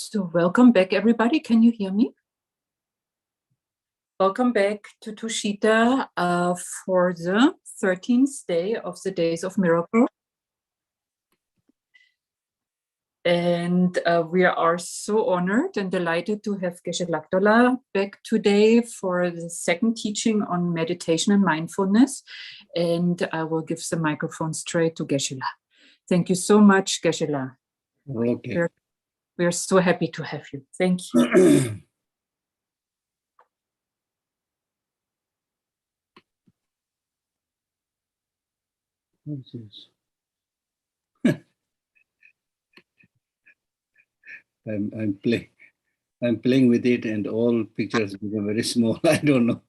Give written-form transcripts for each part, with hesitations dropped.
So welcome back, everybody. Can you hear me? Welcome back to Tushita for the 13th day of the Days of Miracle. And we are so honored and delighted to have Geshe Lhakdor back today for the second teaching on meditation and mindfulness. And I will give the microphone straight to Geshe. Thank you so much, Geshe. Okay. We're so happy to have you. Thank you. What's this? I'm playing with it, and all pictures become very small. I don't know.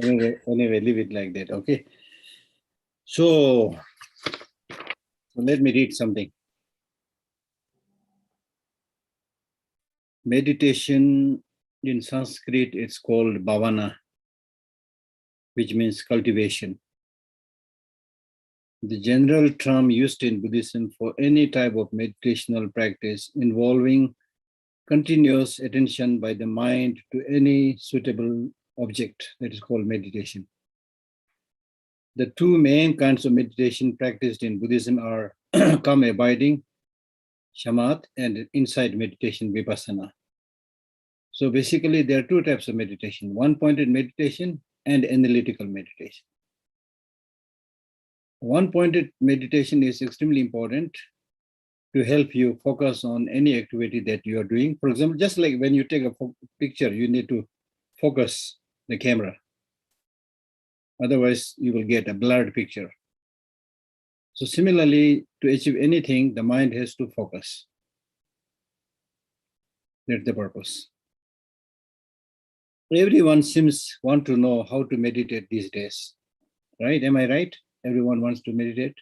anyway, leave it like that. Okay. So let me read something. Meditation in Sanskrit, it's called Bhavana, which means cultivation. The general term used in Buddhism for any type of meditational practice involving continuous attention by the mind to any suitable object, that is called meditation. The two main kinds of meditation practiced in Buddhism are calm abiding, shamat, and insight meditation, vipassana. So basically, there are two types of meditation: one-pointed meditation and analytical meditation. One-pointed meditation is extremely important to help you focus on any activity that you are doing. For example, just like when you take a picture, you need to focus the camera. Otherwise, you will get a blurred picture. So similarly, to achieve anything, the mind has to focus. That's the purpose. Everyone seems want to know how to meditate these days, right? Am I right? Everyone wants to meditate.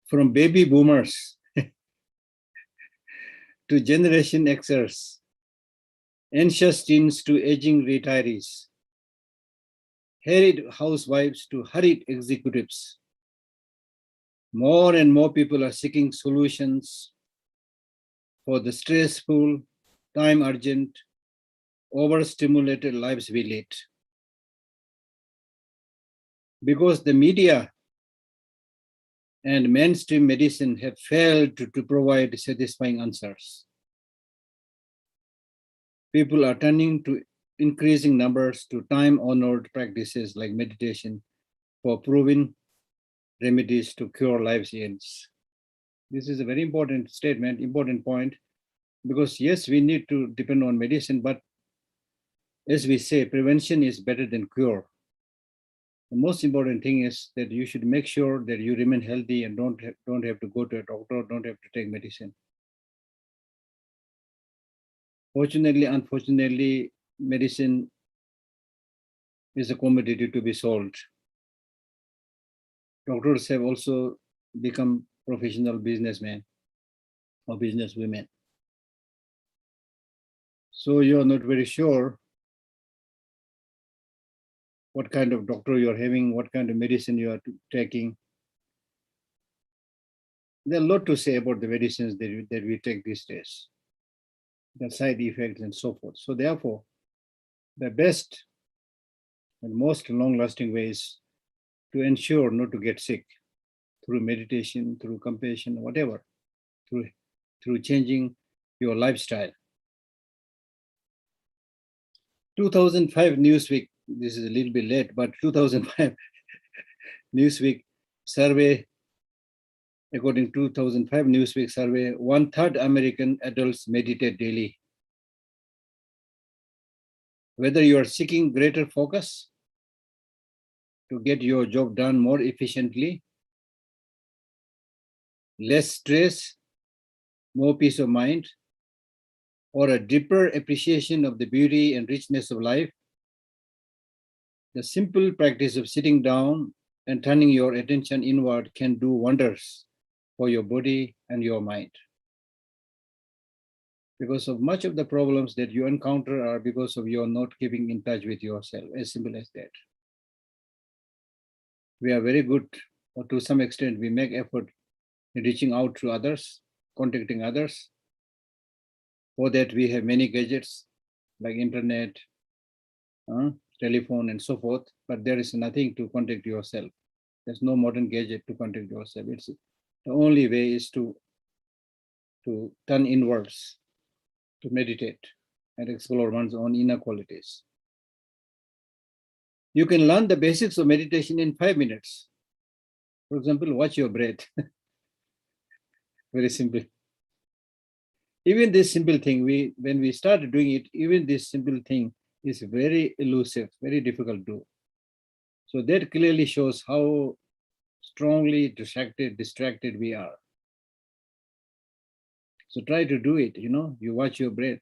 From baby boomers to Generation Xers, anxious teens to aging retirees, harried housewives to hurried executives. More and more people are seeking solutions for the stressful, time-urgent, overstimulated lives we lead. Because the media and mainstream medicine have failed to provide satisfying answers. People are turning to increasing numbers to time-honored practices like meditation for proven remedies to cure life's ills. This is a very important statement, important point, because yes, we need to depend on medicine, but as we say, prevention is better than cure. The most important thing is that you should make sure that you remain healthy and don't have to go to a doctor, don't have to take medicine. Fortunately, unfortunately, medicine is a commodity to be sold. Doctors have also become professional businessmen or businesswomen. So you're not very sure what kind of doctor you're having, what kind of medicine you are taking. There's a lot to say about the medicines that we take these days, the side effects and so forth. So therefore, the best and most long-lasting ways to ensure not to get sick through meditation, through compassion, whatever, through changing your lifestyle. 2005 Newsweek, this is a little bit late, but 2005 Newsweek survey, according to 2005 Newsweek survey, 1/3 American adults meditate daily. Whether you are seeking greater focus to get your job done more efficiently, less stress, more peace of mind, or a deeper appreciation of the beauty and richness of life, the simple practice of sitting down and turning your attention inward can do wonders for your body and your mind. Because of much of the problems that you encounter are because of your not keeping in touch with yourself, as simple as that. We are very good, or to some extent, we make effort in reaching out to others, contacting others. For that, we have many gadgets like internet, telephone, and so forth. But there is nothing to contact yourself. There's no modern gadget to contact yourself. It's the only way is to turn inwards, to meditate and explore one's own inner qualities. You can learn the basics of meditation in 5 minutes. For example, watch your breath. Very simple. Even this simple thing, when we start doing it, even this simple thing is very elusive, very difficult to do. So that clearly shows how strongly distracted we are. So try to do it, you watch your breath,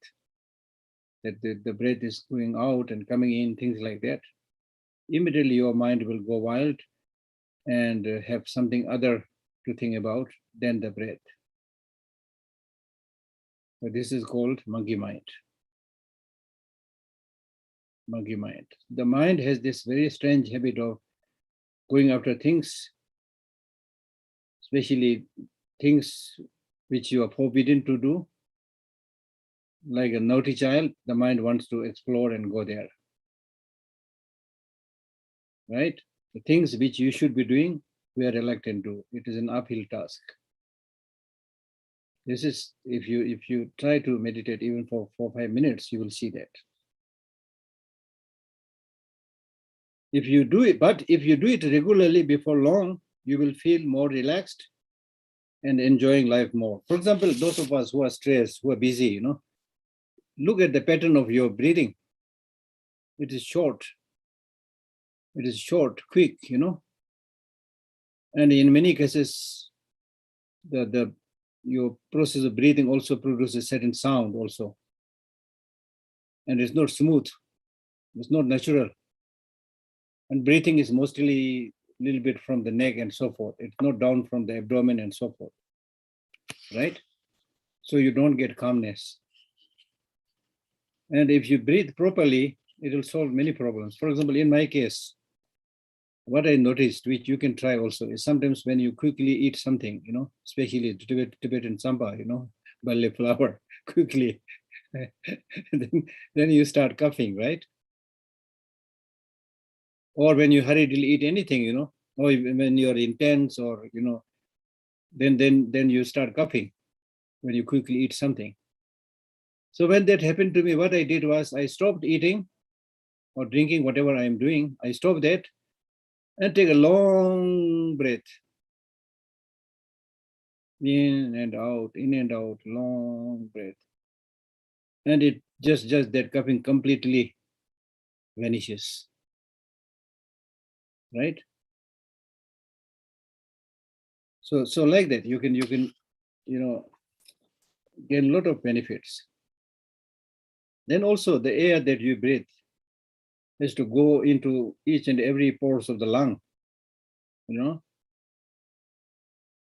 that the breath is going out and coming in, things like that. Immediately your mind will go wild and have something other to think about than the breath. So this is called monkey mind. Monkey mind. The mind has this very strange habit of going after things, especially things which you are forbidden to do. Like a naughty child, the mind wants to explore and go there. Right? The things which you should be doing, we are reluctant to. It is an uphill task. This is, if you try to meditate even for 4 or 5 minutes, you will see that. If you do it, but if you do it regularly, before long, you will feel more relaxed and enjoying life more. For example, those of us who are stressed, who are busy, look at the pattern of your breathing. It is short. It is short, quick, And in many cases, your process of breathing also produces certain sound also. And it's not smooth. It's not natural. And breathing is mostly a little bit from the neck and so forth. It's not down from the abdomen and so forth. Right? So you don't get calmness. And if you breathe properly, it will solve many problems. For example, in my case, what I noticed, which you can try also, is sometimes when you quickly eat something, especially Tibetan samba, barley flour, quickly, then you start coughing, right? Or when you hurriedly eat anything, or when you're intense, or then you start coughing when you quickly eat something. So when that happened to me, what I did was I stopped eating or drinking, whatever I'm doing. I stopped that and take a long breath. In and out, long breath. And it just that coughing completely vanishes. Right? So like that, you can get a lot of benefits. Then also the air that you breathe has to go into each and every pores of the lung.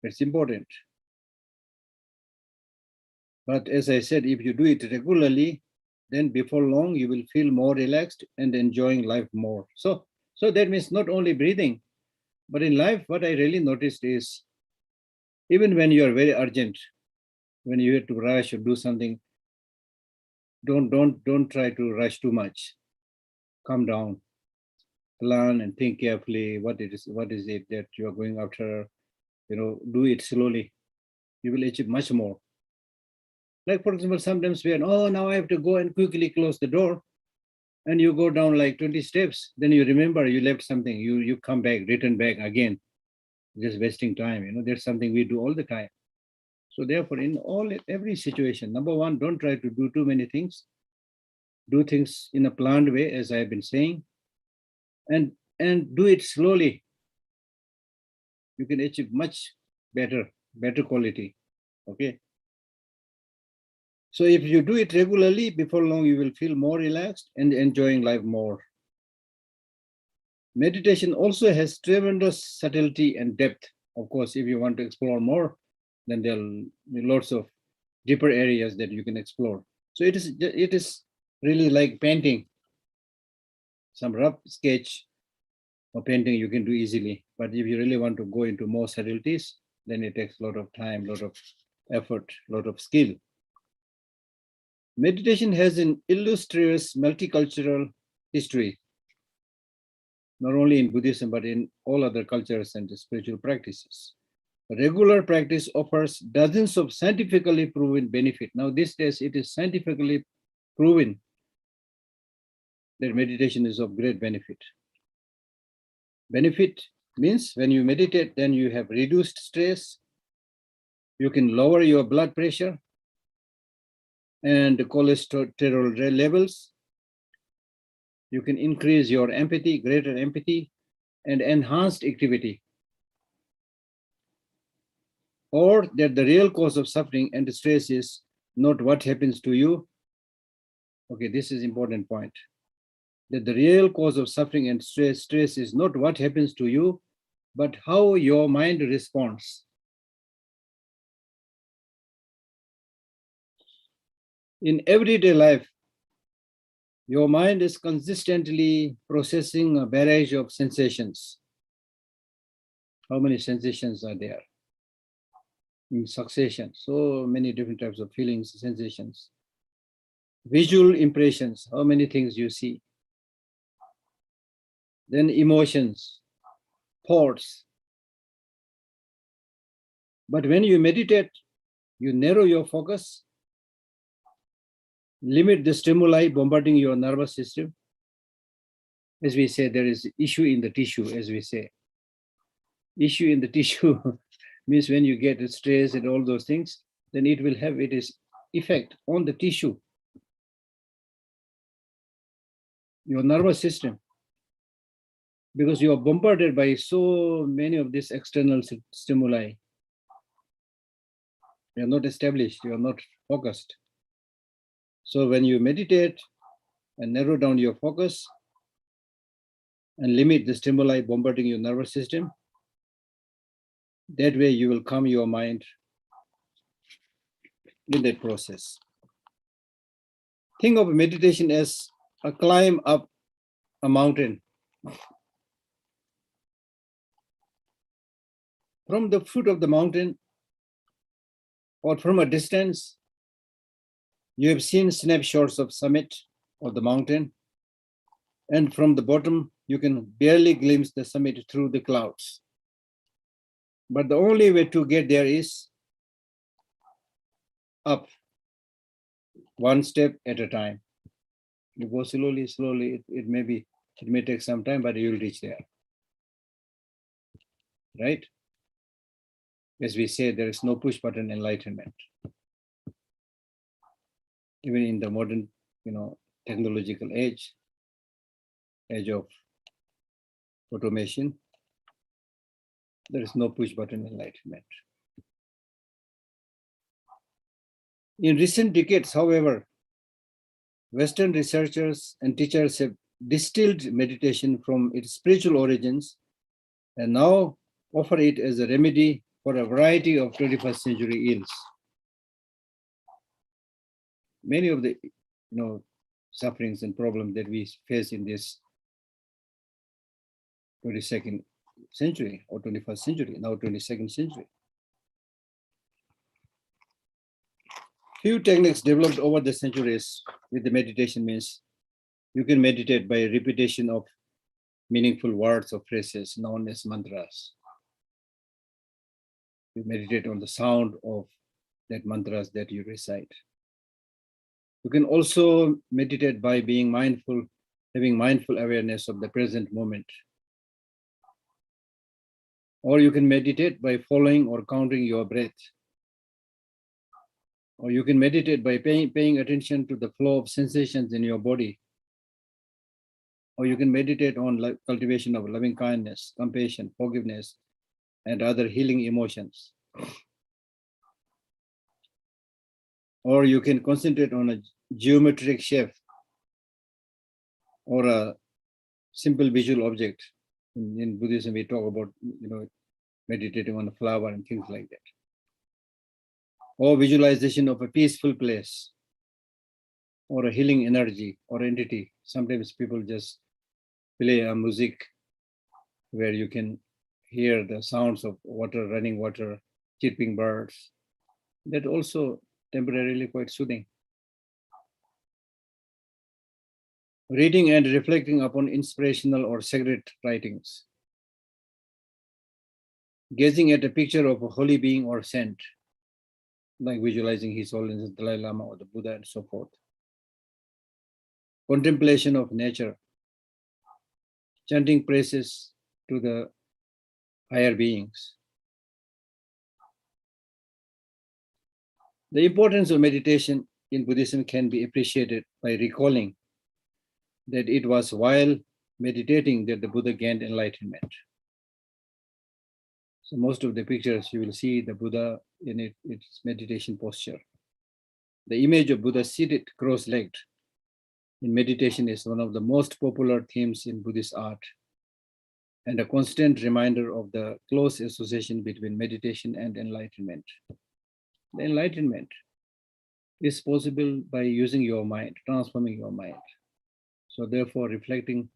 It's important. But as I said, if you do it regularly, then before long you will feel more relaxed and enjoying life more. So that means not only breathing, but in life, what I really noticed is, even when you are very urgent, when you have to rush or do something, don't try to rush too much. Calm down, plan and think carefully. What is it that you are going after? Do it slowly. You will achieve much more. Like, for example, sometimes now I have to go and quickly close the door, and you go down like 20 steps. Then you remember you left something. You come back, return back again, just wasting time. That's something we do all the time. So therefore, in every situation, number one, don't try to do too many things. Do things in a planned way, as I've been saying, and do it slowly. You can achieve much better quality. Okay. So if you do it regularly, before long, you will feel more relaxed and enjoying life more. Meditation also has tremendous subtlety and depth. Of course, if you want to explore more, then there will be lots of deeper areas that you can explore. So it is really like painting. Some rough sketch or painting you can do easily. But if you really want to go into more subtleties, then it takes a lot of time, a lot of effort, a lot of skill. Meditation has an illustrious multicultural history, not only in Buddhism, but in all other cultures and spiritual practices. Regular practice offers dozens of scientifically proven benefit. Now, these days, it is scientifically proven that meditation is of great benefit. Benefit means when you meditate, then you have reduced stress, you can lower your blood pressure and cholesterol levels, you can increase your empathy, greater empathy, and enhanced activity. Or that the real cause of suffering and stress is not what happens to you. Okay, this is important point. That the real cause of suffering and stress is not what happens to you, but how your mind responds. In everyday life, your mind is consistently processing a barrage of sensations. How many sensations are there? In succession, so many different types of feelings, sensations. Visual impressions, how many things you see. Then emotions, thoughts. But when you meditate, you narrow your focus, limit the stimuli bombarding your nervous system. As we say, there is issue in the tissue, as we say. Issue in the tissue means when you get stress and all those things, then it will have its effect on the tissue, your nervous system, because you are bombarded by so many of these external stimuli. You are not established, you are not focused. So when you meditate and narrow down your focus and limit the stimuli bombarding your nervous system, that way you will calm your mind in that process. Think of meditation as a climb up a mountain. From the foot of the mountain or from a distance, you have seen snapshots of summit of the mountain, and from the bottom, you can barely glimpse the summit through the clouds. But the only way to get there is up, one step at a time. You go slowly, slowly. It may take some time, but you will reach there. Right? As we say, there is no push button enlightenment. Even in the modern, technological age of automation, there is no push button enlightenment. In recent decades, however, Western researchers and teachers have distilled meditation from its spiritual origins and now offer it as a remedy for a variety of 21st century ills. Many of the sufferings and problems that we face in this 22nd century or 21st century, now 22nd century. Few techniques developed over the centuries with the meditation means you can meditate by repetition of meaningful words or phrases known as mantras. You meditate on the sound of that mantras that you recite. You can also meditate by being mindful, having mindful awareness of the present moment. Or you can meditate by following or counting your breath. Or you can meditate by paying attention to the flow of sensations in your body. Or you can meditate on cultivation of loving kindness, compassion, forgiveness, and other healing emotions. Or you can concentrate on a geometric shape or a simple visual object. In Buddhism, we talk about meditating on a flower and things like that. Or visualization of a peaceful place or a healing energy or entity. Sometimes people just play a music where you can hear the sounds of water, running water, chirping birds, That also temporarily quite soothing. Reading and reflecting upon inspirational or sacred writings. Gazing at a picture of a holy being or saint, like visualizing His Holiness the Dalai Lama or the Buddha and so forth. Contemplation of nature. Chanting praises to the higher beings. The importance of meditation in Buddhism can be appreciated by recalling that it was while meditating that the Buddha gained enlightenment. So most of the pictures you will see the Buddha in its meditation posture. The image of Buddha seated cross-legged in meditation is one of the most popular themes in Buddhist art and a constant reminder of the close association between meditation and enlightenment. The enlightenment is possible by using your mind, transforming your mind. So therefore, reflecting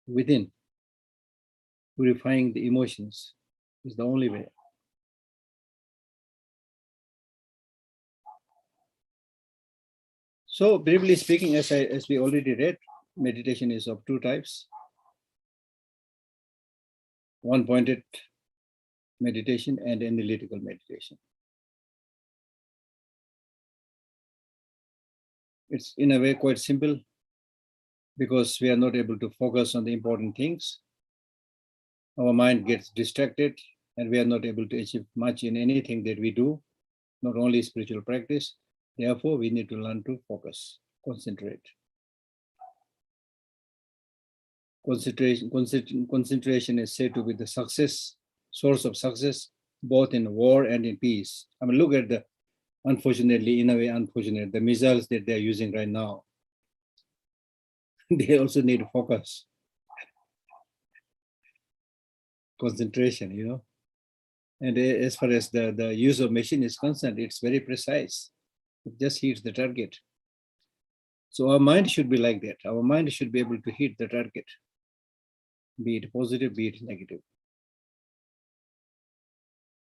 within, purifying the emotions is the only way. So briefly speaking, as we already read, meditation is of two types. One-pointed meditation and analytical meditation. It's in a way quite simple because we are not able to focus on the important things. Our mind gets distracted and we are not able to achieve much in anything that we do, not only spiritual practice. Therefore, we need to learn to focus, concentrate. Concentration is said to be the source of success, both in war and in peace. I mean, look at the, unfortunately, in a way, unfortunate, the missiles that they're using right now. They also need focus, concentration, you know. And as far as the use of machine is concerned, it's very precise. It just hits the target. So our mind should be like that. Our mind should be able to hit the target, be it positive, be it negative.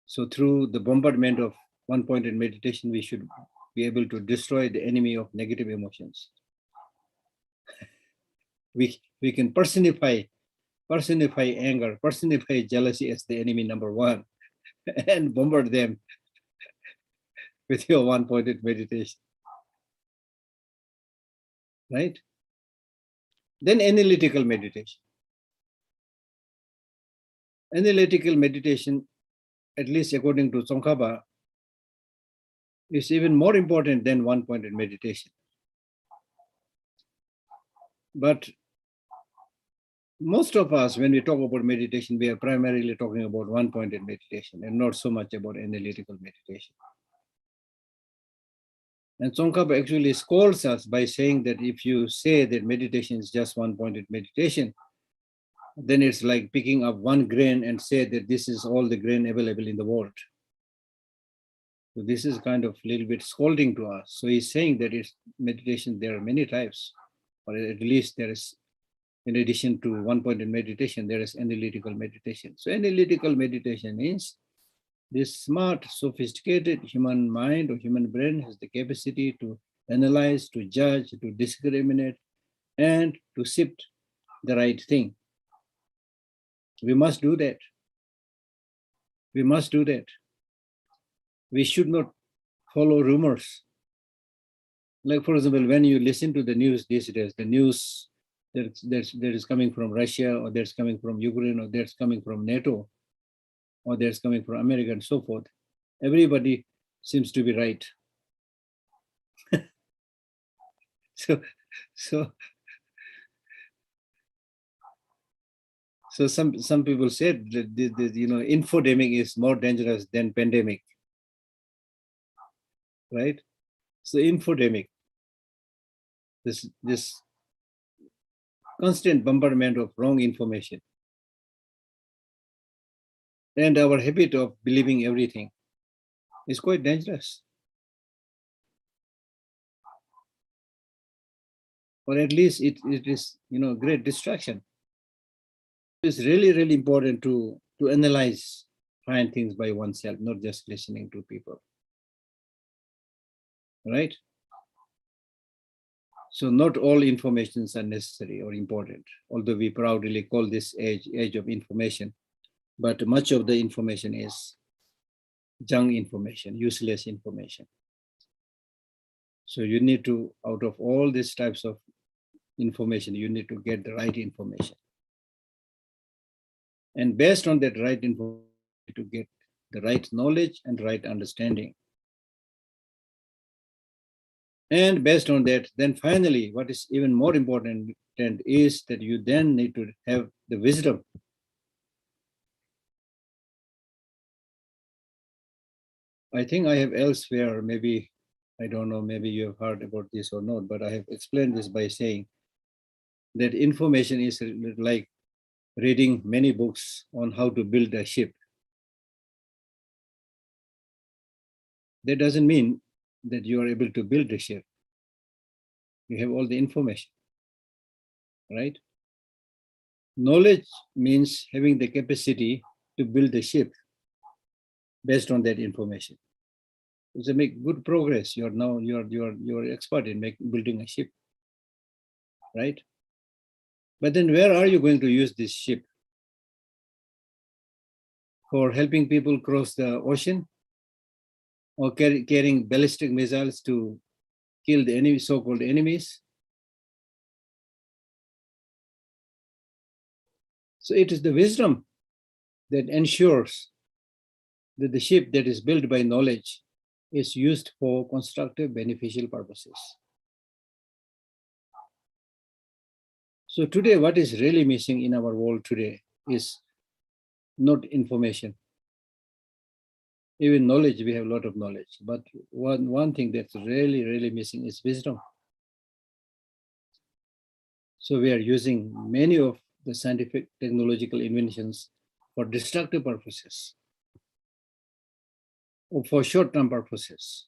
So through the bombardment of one-pointed meditation, we should be able to destroy the enemy of negative emotions. We can personify anger, personify jealousy as the enemy number one, and bombard them with your one-pointed meditation. Right? Then analytical meditation. Analytical meditation, at least according to Tsongkhapa, is even more important than one-pointed meditation. But most of us, when we talk about meditation, we are primarily talking about one-pointed meditation and not so much about analytical meditation. And Tsongkhapa actually scolds us by saying that if you say that meditation is just one-pointed meditation, then it's like picking up one grain and say that this is all the grain available in the world. So this is kind of a little bit scolding to us. So he's saying that it's meditation, there are many types, or at least there is, in addition to one-pointed meditation, there is analytical meditation. So analytical meditation means this smart, sophisticated human mind or human brain has the capacity to analyze, to judge, to discriminate, and to sift the right thing. We must do that. We must do that. We should not follow rumors. Like, for example, when you listen to the news these days, the news that is coming from Russia, or that's coming from Ukraine, or that's coming from NATO, or that's coming from America, and so forth, everybody seems to be right. So some people said that infodemic is more dangerous than pandemic, right? So infodemic, this constant bombardment of wrong information, and our habit of believing everything is quite dangerous. Or at least it is, great distraction. It's really, really important to analyze, find things by oneself, not just listening to people. right? So not all informations are necessary or important, although we proudly call this age of information, but much of the information is junk information, useless information. So you need to, out of all these types of information, you need to get the right information. And based on that right information, to get the right knowledge and right understanding. And based on that, then finally, what is even more important is that you then need to have the wisdom. I think I have elsewhere, maybe, I don't know, maybe you have heard about this or not, but I have explained this by saying that information is like reading many books on how to build a ship. That doesn't mean that you are able to build a ship. You have all the information, right? Knowledge means having the capacity to build a ship based on that information. So make good progress. You're now you're expert in building a ship, right? But then where are you going to use this ship? For helping people cross the ocean, or carrying ballistic missiles to kill the enemy, so-called enemies? So it is the wisdom that ensures that the ship that is built by knowledge is used for constructive, beneficial purposes. So today, what is really missing in our world today is not information. Even knowledge, we have a lot of knowledge, but one thing that's really missing is wisdom. So we are using many of the scientific technological inventions for destructive purposes, or for short-term purposes,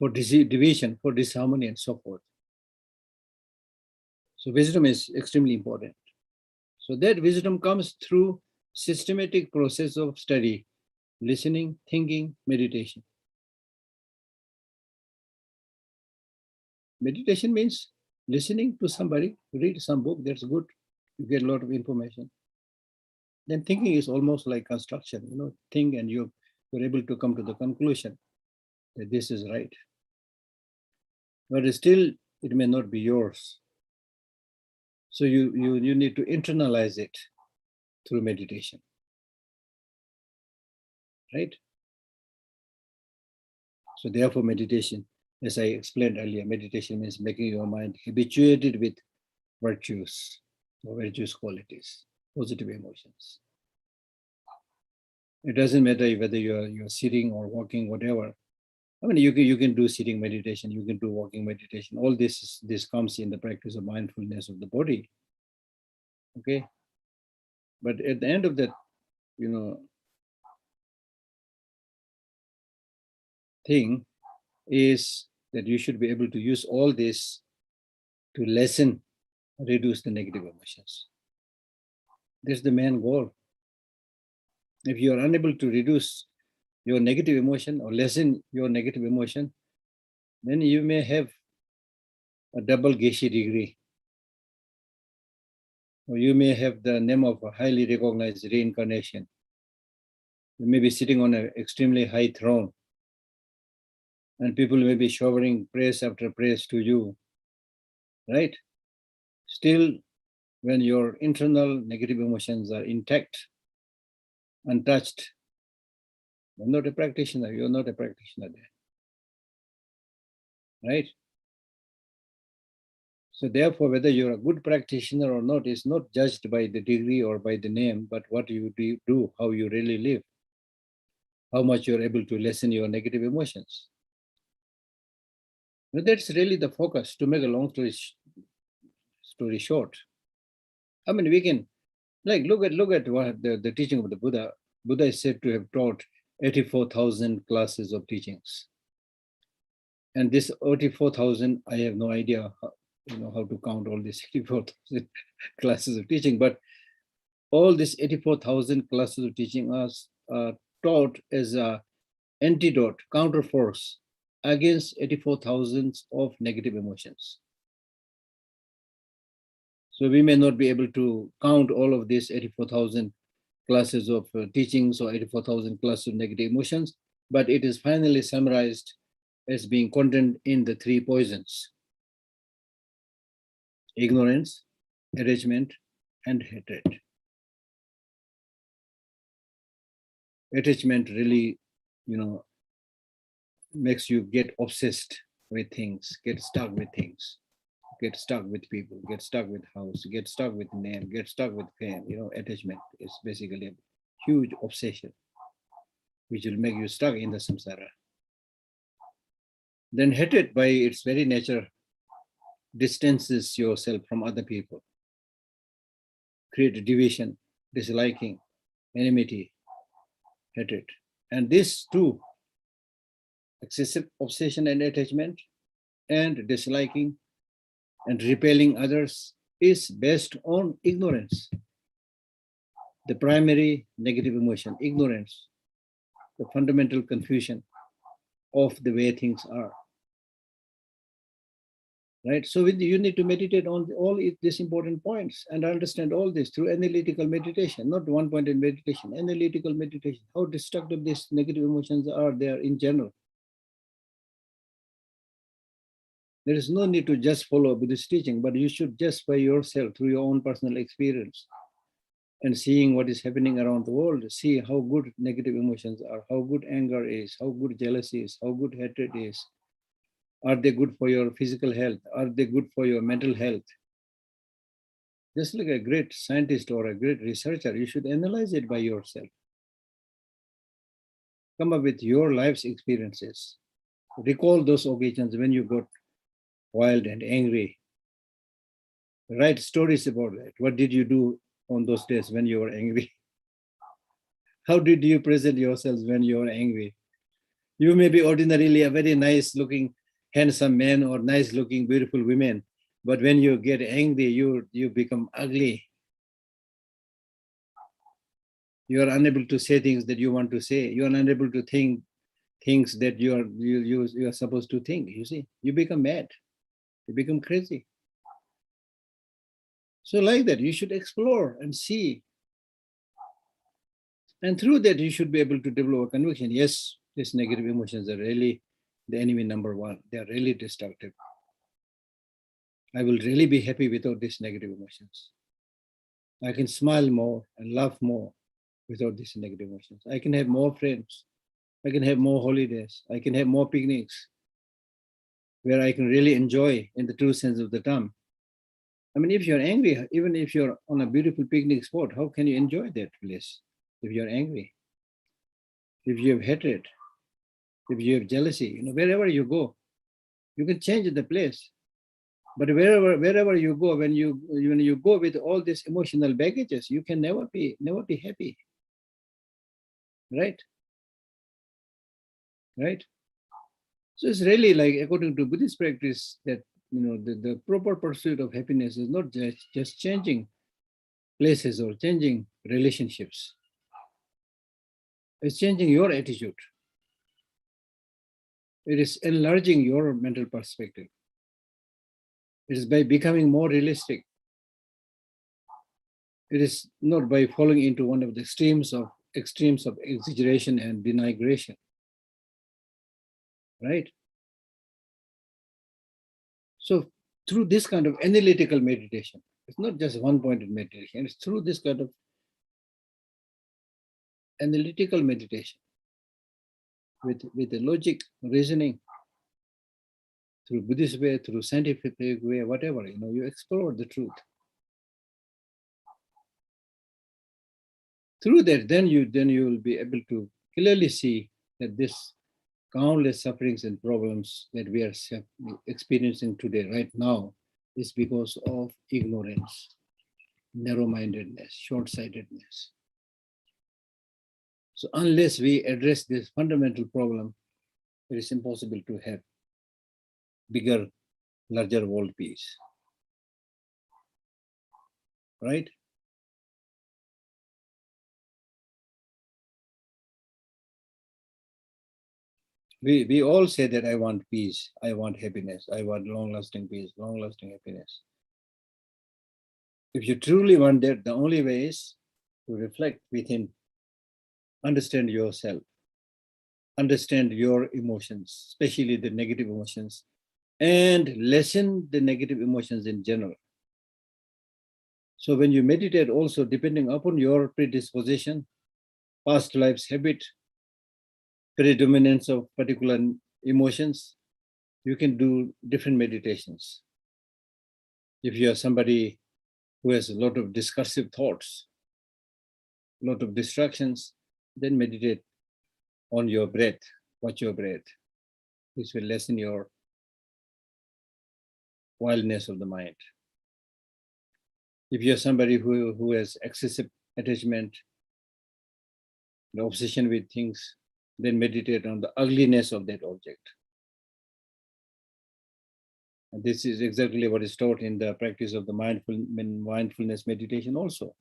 for division, for disharmony, and so forth. So wisdom is extremely important. So that wisdom comes through systematic process of study, listening, thinking, meditation. Meditation means listening to somebody, read some book, that's good. You get a lot of information. Then thinking is almost like construction, think and you're able to come to the conclusion that this is right. But still, it may not be yours. So you need to internalize it through meditation, right? So therefore meditation, as I explained earlier, meditation means making your mind habituated with virtues or virtuous qualities, positive emotions. It doesn't matter whether you're sitting or walking, whatever. I mean, you can do sitting meditation, you can do walking meditation. All this comes in the practice of mindfulness of the body. Okay. But at the end of that, thing is that you should be able to use all this to reduce the negative emotions. That's the main goal. If you are unable to reduce your negative emotion or lessen your negative emotion, then you may have a double Geshe degree. Or you may have the name of a highly recognized reincarnation. You may be sitting on an extremely high throne, and people may be showering praise after praise to you, right? Still, when your internal negative emotions are intact, untouched, you're not a practitioner. You're not a practitioner there, right? So therefore, whether you're a good practitioner or not is not judged by the degree or by the name, but what you do, how you really live, how much you're able to lessen your negative emotions. But that's really the focus. To make a long story short, I mean, we can look at what the teaching of the Buddha. Buddha is said to have taught 84,000 classes of teachings. And this 84,000, I have no idea how to count all these 84,000 classes of teaching, but all these 84,000 classes of teaching are taught as a antidote, counterforce against 84,000 of negative emotions. So we may not be able to count all of these 84,000 classes of teachings or 84,000 classes of negative emotions, but it is finally summarized as being contained in the three poisons: ignorance, attachment, and hatred. Attachment really, makes you get obsessed with things, get stuck with things, get stuck with people, get stuck with house, get stuck with name, get stuck with fame. Attachment is basically a huge obsession which will make you stuck in the samsara. Then hatred, by its very nature, distances yourself from other people, create division, disliking, enmity, hatred. And this too, excessive obsession and attachment and disliking and repelling others, is based on ignorance. The primary negative emotion, ignorance, the fundamental confusion of the way things are. Right? So you need to meditate on all these important points and understand all this through analytical meditation, not one-pointed meditation, analytical meditation, how destructive these negative emotions are there in general. There is no need to just follow Buddhist teaching, but you should just by yourself, through your own personal experience and seeing what is happening around the world, see how good negative emotions are, how good anger is, how good jealousy is, how good hatred is. Are they good for your physical health? Are they good for your mental health? Just like a great scientist or a great researcher, you should analyze it by yourself. Come up with your life's experiences. Recall those occasions when you got wild and angry. Write stories about that. What did you do on those days when you were angry? How did you present yourselves when you were angry? You may be ordinarily a very nice looking, handsome man or nice looking, beautiful women. But when you get angry, you become ugly. You are unable to say things that you want to say. You are unable to think things that you are supposed to think. You see, you become mad. You become crazy. So like that, you should explore and see. And through that, you should be able to develop a conviction. Yes, these negative emotions are really the enemy number one. They are really destructive. I will really be happy without these negative emotions. I can smile more and laugh more without these negative emotions. I can have more friends. I can have more holidays. I can have more picnics where I can really enjoy in the true sense of the term. I mean, if you're angry, even if you're on a beautiful picnic spot, how can you enjoy that place if you're angry? If you have hatred, if you have jealousy, wherever you go, you can change the place. But wherever you go, when you go with all these emotional baggages, you can never be happy. Right? Right? So it's really like, according to Buddhist practice, that the proper pursuit of happiness is not just changing places or changing relationships. It's changing your attitude. It is enlarging your mental perspective. It is by becoming more realistic. It is not by falling into one of the extremes of exaggeration and denigration. Right? So through this kind of analytical meditation, it's not just one-pointed meditation, it's through this kind of analytical meditation with the logic, reasoning, through Buddhist way, through scientific way, whatever, you explore the truth. Through that, then you will be able to clearly see that this countless sufferings and problems that we are experiencing today, right now, is because of ignorance, narrow-mindedness, short-sightedness. So unless we address this fundamental problem, it is impossible to have bigger, larger world peace. Right? We all say that I want peace, I want happiness, I want long-lasting peace, long-lasting happiness. If you truly want that, the only way is to reflect within, understand yourself, understand your emotions, especially the negative emotions, and lessen the negative emotions in general. So when you meditate also, depending upon your predisposition, past lives habit, predominance of particular emotions, you can do different meditations. If you are somebody who has a lot of discursive thoughts, a lot of distractions, then meditate on your breath, watch your breath. This will lessen your wildness of the mind. If you're somebody who has excessive attachment, the obsession with things, then meditate on the ugliness of that object. And this is exactly what is taught in the practice of the mindfulness meditation also.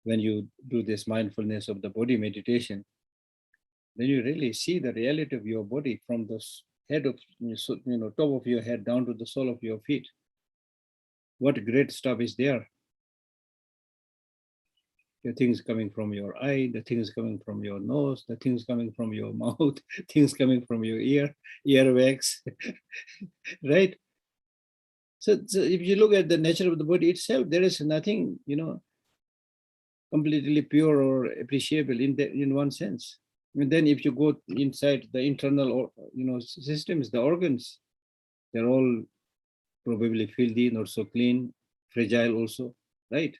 When you do this mindfulness of the body meditation, then you really see the reality of your body from the head of, top of your head down to the sole of your feet. What great stuff is there. The things coming from your eye, the things coming from your nose, the things coming from your mouth, things coming from your earwax, right? So if you look at the nature of the body itself, there is nothing, completely pure or appreciable in one sense. And then if you go inside the internal, systems, the organs, they're all probably filthy, not so clean, fragile also, right?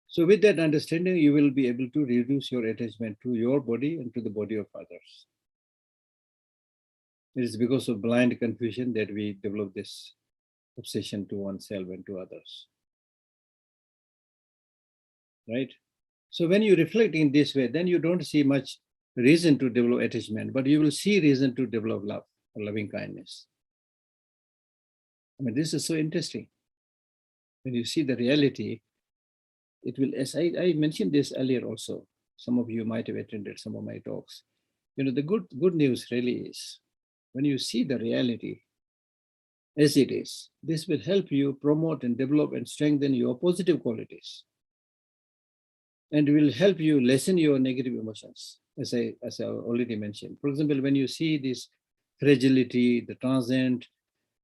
So with that understanding, you will be able to reduce your attachment to your body and to the body of others. It is because of blind confusion that we develop this obsession to oneself and to others, right? So when you reflect in this way, then you don't see much reason to develop attachment, but you will see reason to develop love or loving kindness. I mean, this is so interesting. When you see the reality, it will, as I mentioned this earlier also, some of you might have attended some of my talks. The good news really is, when you see the reality as it is, this will help you promote and develop and strengthen your positive qualities. And will help you lessen your negative emotions, as I already mentioned. For example, when you see this fragility, the transient,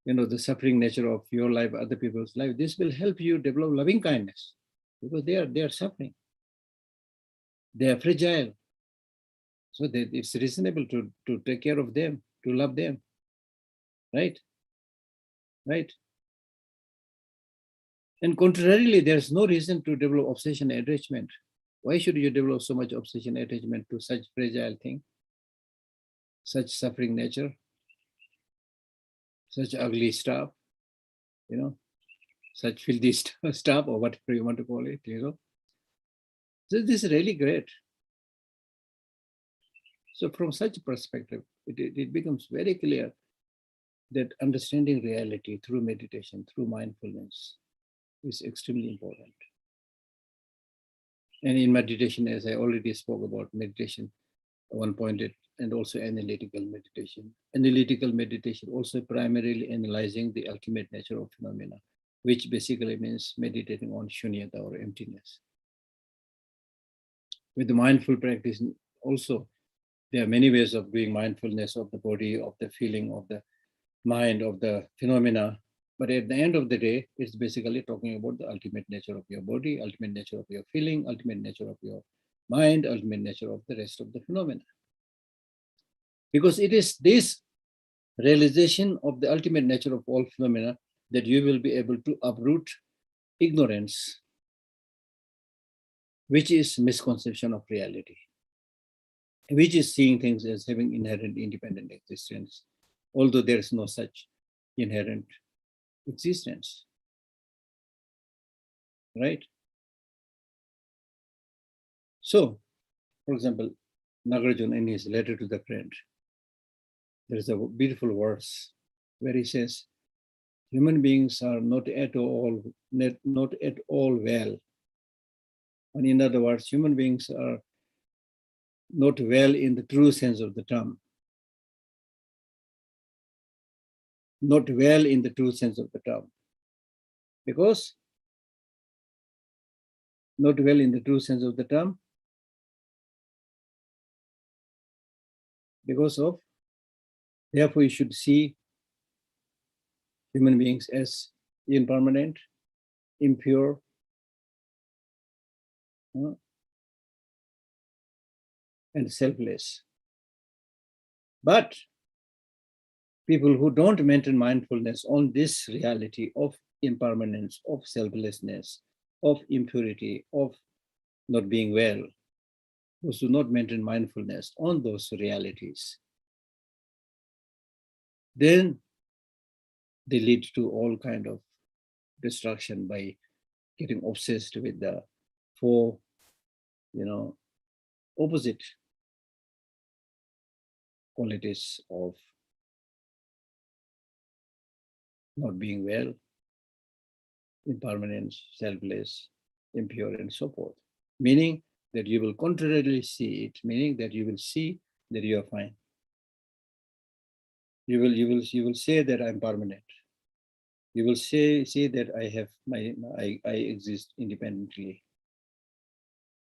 the suffering nature of your life, other people's life, this will help you develop loving kindness, because they are suffering. They are fragile. So it's reasonable to take care of them, to love them. Right? Right? And contrarily, there's no reason to develop obsession and attachment. Why should you develop so much obsession and attachment to such fragile thing, such suffering nature, such ugly stuff, such filthy stuff, or whatever you want to call it, So this is really great. So from such a perspective, it becomes very clear that understanding reality through meditation, through mindfulness, is extremely important. And in meditation, as I already spoke about meditation, one pointed, and also analytical meditation. Analytical meditation also primarily analyzing the ultimate nature of phenomena, which basically means meditating on shunyata or emptiness. With the mindful practice also, there are many ways of doing mindfulness of the body, of the feeling, of the mind, of the phenomena. But at the end of the day, it's basically talking about the ultimate nature of your body, ultimate nature of your feeling, ultimate nature of your mind, ultimate nature of the rest of the phenomena. Because it is this realization of the ultimate nature of all phenomena that you will be able to uproot ignorance, which is misconception of reality, which is seeing things as having inherent independent existence, although there is no such inherent existence, right? So, for example, Nagarjuna in his letter to the friend, there is a beautiful verse where he says, human beings are not at all well. And in other words, human beings are not well in the true sense of the term. Not well in the true sense of the term. Because not well in the true sense of the term, because of, therefore you should see human beings as impermanent, impure, and selfless. But people who don't maintain mindfulness on this reality of impermanence, of selflessness, of impurity, of not being well, those who do not maintain mindfulness on those realities, then they lead to all kind of destruction by getting obsessed with the four, opposite qualities of not being well, impermanence, selfless, impure, and so forth. Meaning that you will contrarily see it, meaning that you will see that you are fine. You will say that I'm permanent. You will say that I have I exist independently.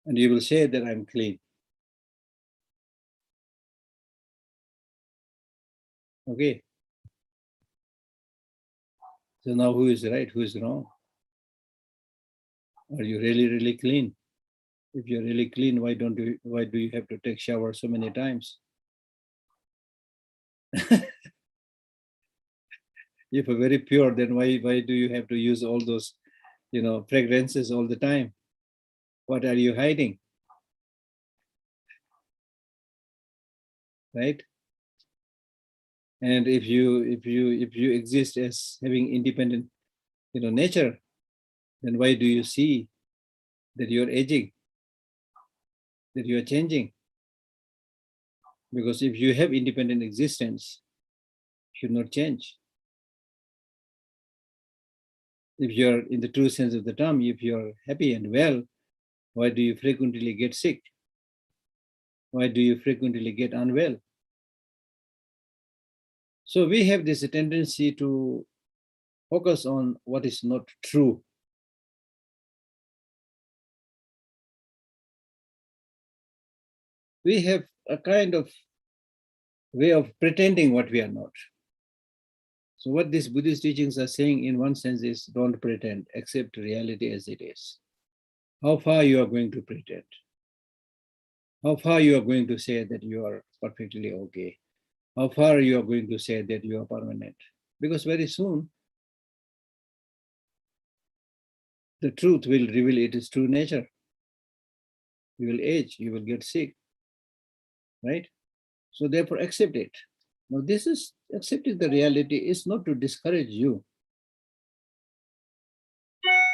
And you will say that I'm clean. Okay. So now who is right, who is wrong? Are you really, really clean? If you're really clean, why do you have to take shower so many times? If you're very pure, then why do you have to use all those, fragrances all the time? What are you hiding? Right? And if you exist as having independent, nature, then why do you see that you're aging, that you're changing? Because if you have independent existence, you should not change. If you're in the true sense of the term, if you're happy and well, why do you frequently get sick? Why do you frequently get unwell? So we have this tendency to focus on what is not true. We have a kind of way of pretending what we are not. So what these Buddhist teachings are saying in one sense is don't pretend, accept reality as it is. How far you are going to pretend? How far you are going to say that you are perfectly okay? How far you are going to say that you are permanent? Because very soon, the truth will reveal its true nature. You will age, you will get sick, right? So therefore accept it. Now this is accepting the reality is not to discourage you.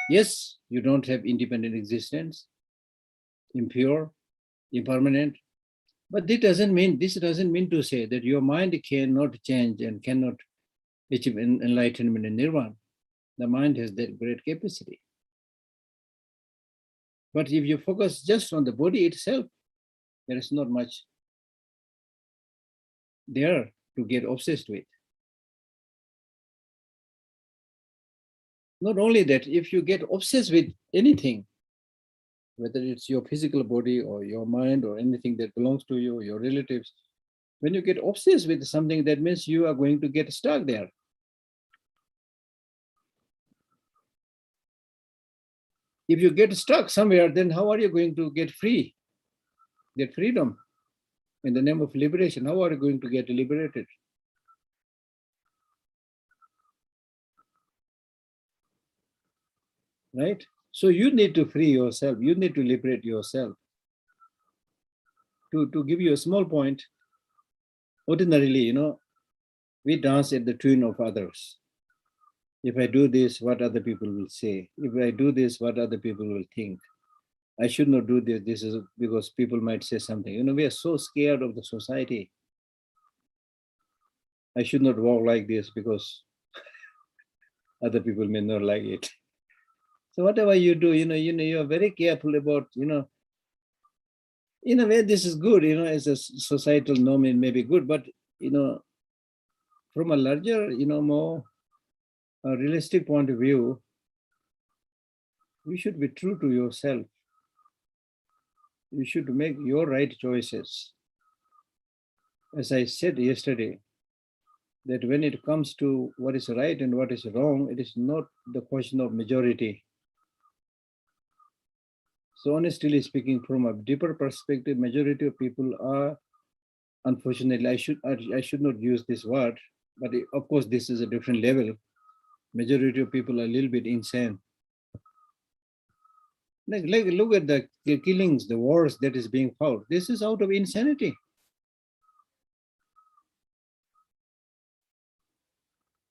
Yes, you don't have independent existence, impure, impermanent, but this doesn't mean to say that your mind cannot change and cannot achieve enlightenment and nirvana. The mind has that great capacity. But if you focus just on the body itself, there is not much there to get obsessed with. Not only that, if you get obsessed with anything, whether it's your physical body or your mind or anything that belongs to you, your relatives, when you get obsessed with something, that means you are going to get stuck there. If you get stuck somewhere, then how are you going to get free? Get freedom in the name of liberation. How are you going to get liberated? Right? So you need to free yourself. You need to liberate yourself. To give you a small point, ordinarily, we dance at the tune of others. If I do this, what other people will say? If I do this, what other people will think? I should not do this. This is because people might say something. We are so scared of the society. I should not walk like this because other people may not like it. So whatever you do, you are very careful about, In a way, this is good, as a societal norm, it may be good, but, from a larger, more realistic point of view, you should be true to yourself. You should make your right choices. As I said yesterday, that when it comes to what is right and what is wrong, it is not the question of majority. So honestly speaking, from a deeper perspective, majority of people are, unfortunately, I should not use this word, but of course this is a different level. Majority of people are a little bit insane. Like look at the killings, the wars that is being fought. This is out of insanity.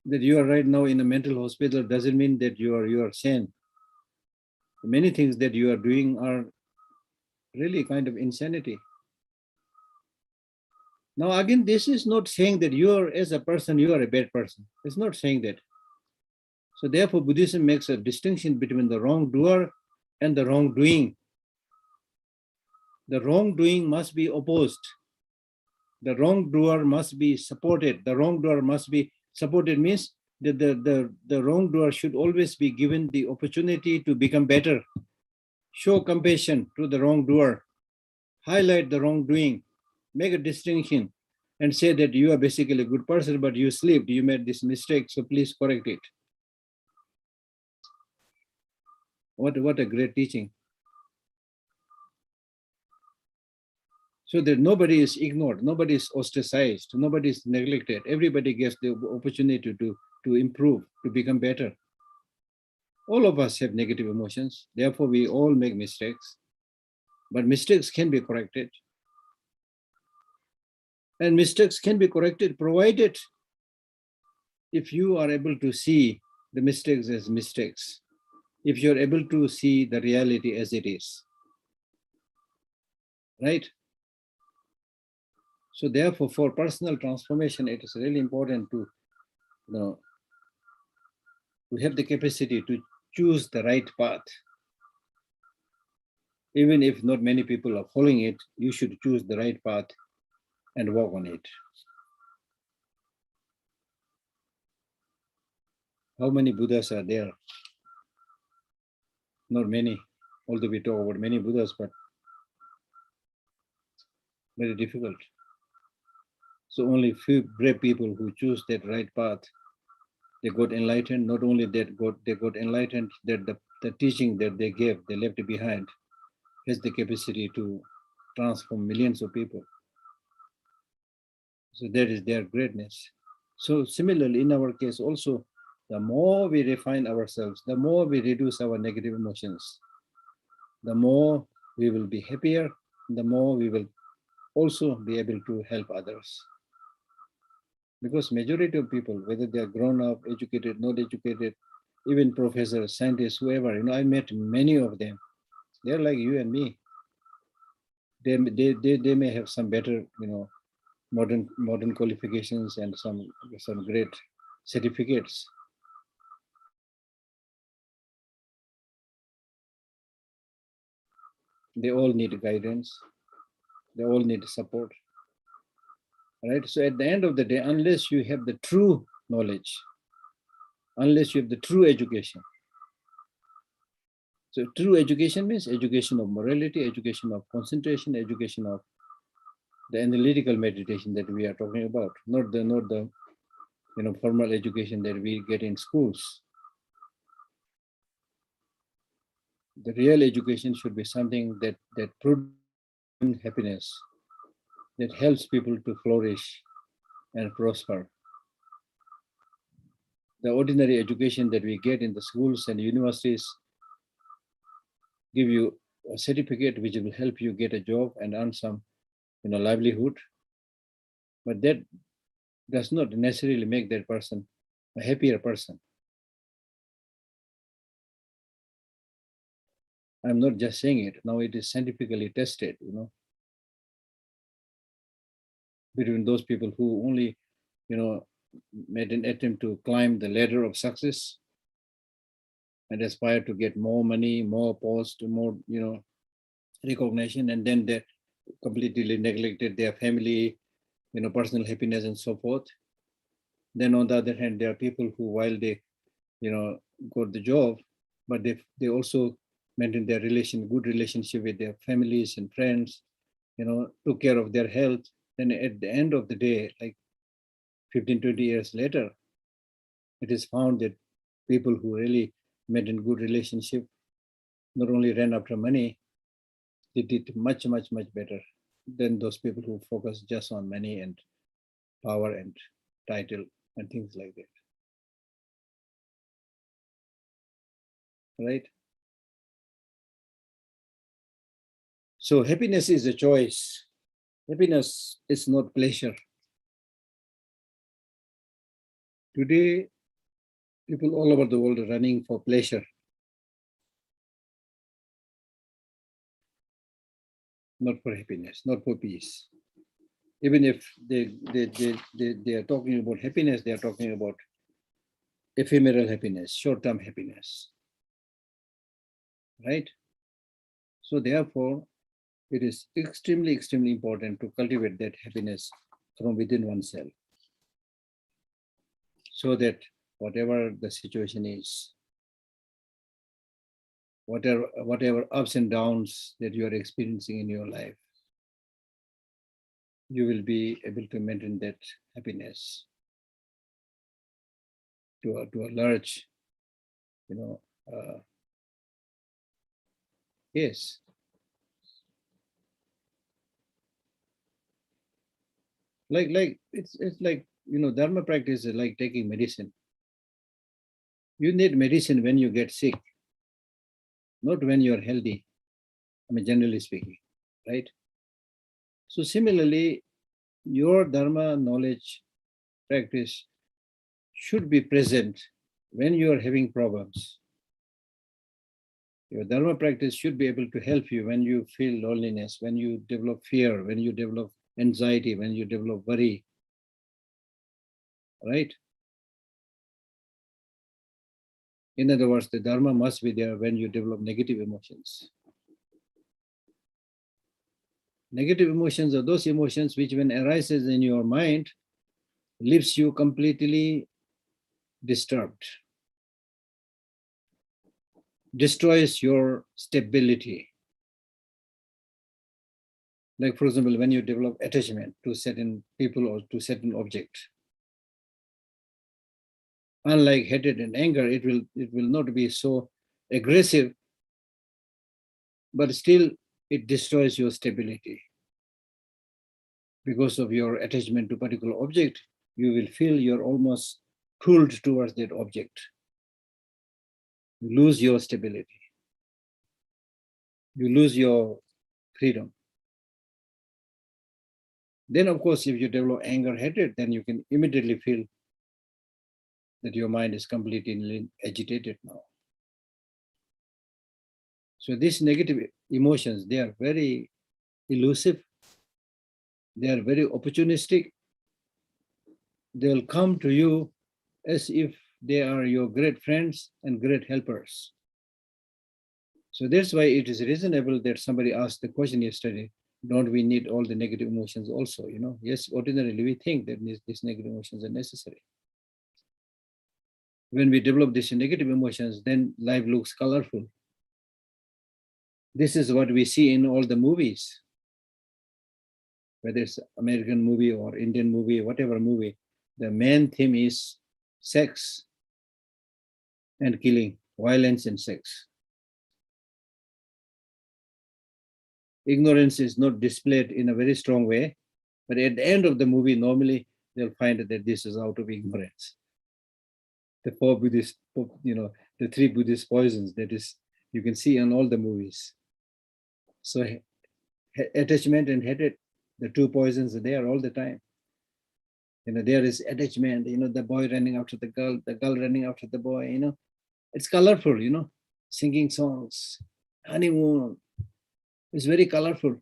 That you are right now in a mental hospital doesn't mean that you are sane. Many things that you are doing are really kind of insanity. Now, again, this is not saying that you are, as a person, you are a bad person. It's not saying that. So therefore, Buddhism makes a distinction between the wrongdoer and the wrongdoing. The wrongdoing must be opposed. The wrongdoer must be supported. The wrongdoer must be supported means that the wrongdoer should always be given the opportunity to become better. Show compassion to the wrongdoer. Highlight the wrongdoing. Make a distinction and say that you are basically a good person, but you slipped, you made this mistake, so please correct it. What a great teaching. So that nobody is ignored, nobody is ostracized, nobody is neglected. Everybody gets the opportunity to improve, to become better. All of us have negative emotions. Therefore, we all make mistakes. But mistakes can be corrected. And mistakes can be corrected provided if you are able to see the mistakes as mistakes, if you're able to see the reality as it is, right? So therefore, for personal transformation, it is really important to, to have the capacity to choose the right path. Even if not many people are following it, you should choose the right path and walk on it. How many Buddhas are there? Not many, although we talk about many Buddhas, but very difficult. So only few brave people who choose that right path, they got enlightened. Not only that, they got enlightened, that the teaching that they gave, they left behind, has the capacity to transform millions of people. So that is their greatness. So similarly, in our case also, the more we refine ourselves, the more we reduce our negative emotions, the more we will be happier, the more we will also be able to help others. Because majority of people, whether they are grown up, educated, not educated, even professors, scientists, whoever, I met many of them. They're like you and me. They may have some better, modern qualifications and some great certificates. They all need guidance. They all need support. Right? So at the end of the day, unless you have the true knowledge, unless you have the true education. So true education means education of morality, education of concentration, education of the analytical meditation that we are talking about, not the formal education that we get in schools. The real education should be something that produces happiness, that helps people to flourish and prosper. The ordinary education that we get in the schools and universities give you a certificate which will help you get a job and earn some livelihood, but that does not necessarily make that person a happier person. I'm not just saying it. Now it is scientifically tested, between those people who only, made an attempt to climb the ladder of success and aspire to get more money, more post, more, recognition, and then completely neglected their family, personal happiness and so forth. Then on the other hand, there are people who, while they, got the job, but they also maintain their good relationship with their families and friends, took care of their health. Then at the end of the day, like 15, 20 years later, it is found that people who really maintain good relationship not only ran after money, they did much, much, much better than those people who focus just on money and power and title and things like that. Right? So happiness is a choice. Happiness is not pleasure. Today, people all over the world are running for pleasure, not for happiness, not for peace. Even if they are talking about happiness, they are talking about ephemeral happiness, short-term happiness. Right? So therefore, it is extremely, extremely important to cultivate that happiness from within oneself, so that whatever the situation is, whatever ups and downs that you are experiencing in your life, you will be able to maintain that happiness to a large, yes. Like it's like, dharma practice is like taking medicine. You need medicine when you get sick, not when you're healthy. I mean, generally speaking, right? So similarly, your dharma knowledge practice should be present when you are having problems. Your dharma practice should be able to help you when you feel loneliness, when you develop fear, when you develop anxiety, when you develop worry, right? In other words, the dharma must be there when you develop negative emotions. Negative emotions are those emotions which, when arises in your mind, leaves you completely disturbed, destroys your stability. Like, for example, when you develop attachment to certain people or to certain object, unlike hatred and anger, it will not be so aggressive, but still it destroys your stability. Because of your attachment to particular object, you will feel you're almost pulled towards that object. You lose your stability. You lose your freedom. Then, of course, if you develop anger, hatred, then you can immediately feel that your mind is completely agitated now. So these negative emotions, they are very elusive. They are very opportunistic. They'll come to you as if they are your great friends and great helpers. So that's why it is reasonable that somebody asked the question yesterday, don't we need all the negative emotions also? Yes, ordinarily we think that these negative emotions are necessary. When we develop these negative emotions, then life looks colorful. This is what we see in all the movies, whether it's American movie or Indian movie, whatever movie. The main theme is sex and killing, violence and sex. Ignorance is not displayed in a very strong way, but at the end of the movie, normally they'll find that this is out of ignorance. The the three Buddhist poisons that is you can see in all the movies. So attachment and hatred, the two poisons are there all the time. There is attachment, the boy running after the girl running after the boy, it's colorful, singing songs, honeymoon. It's very colorful.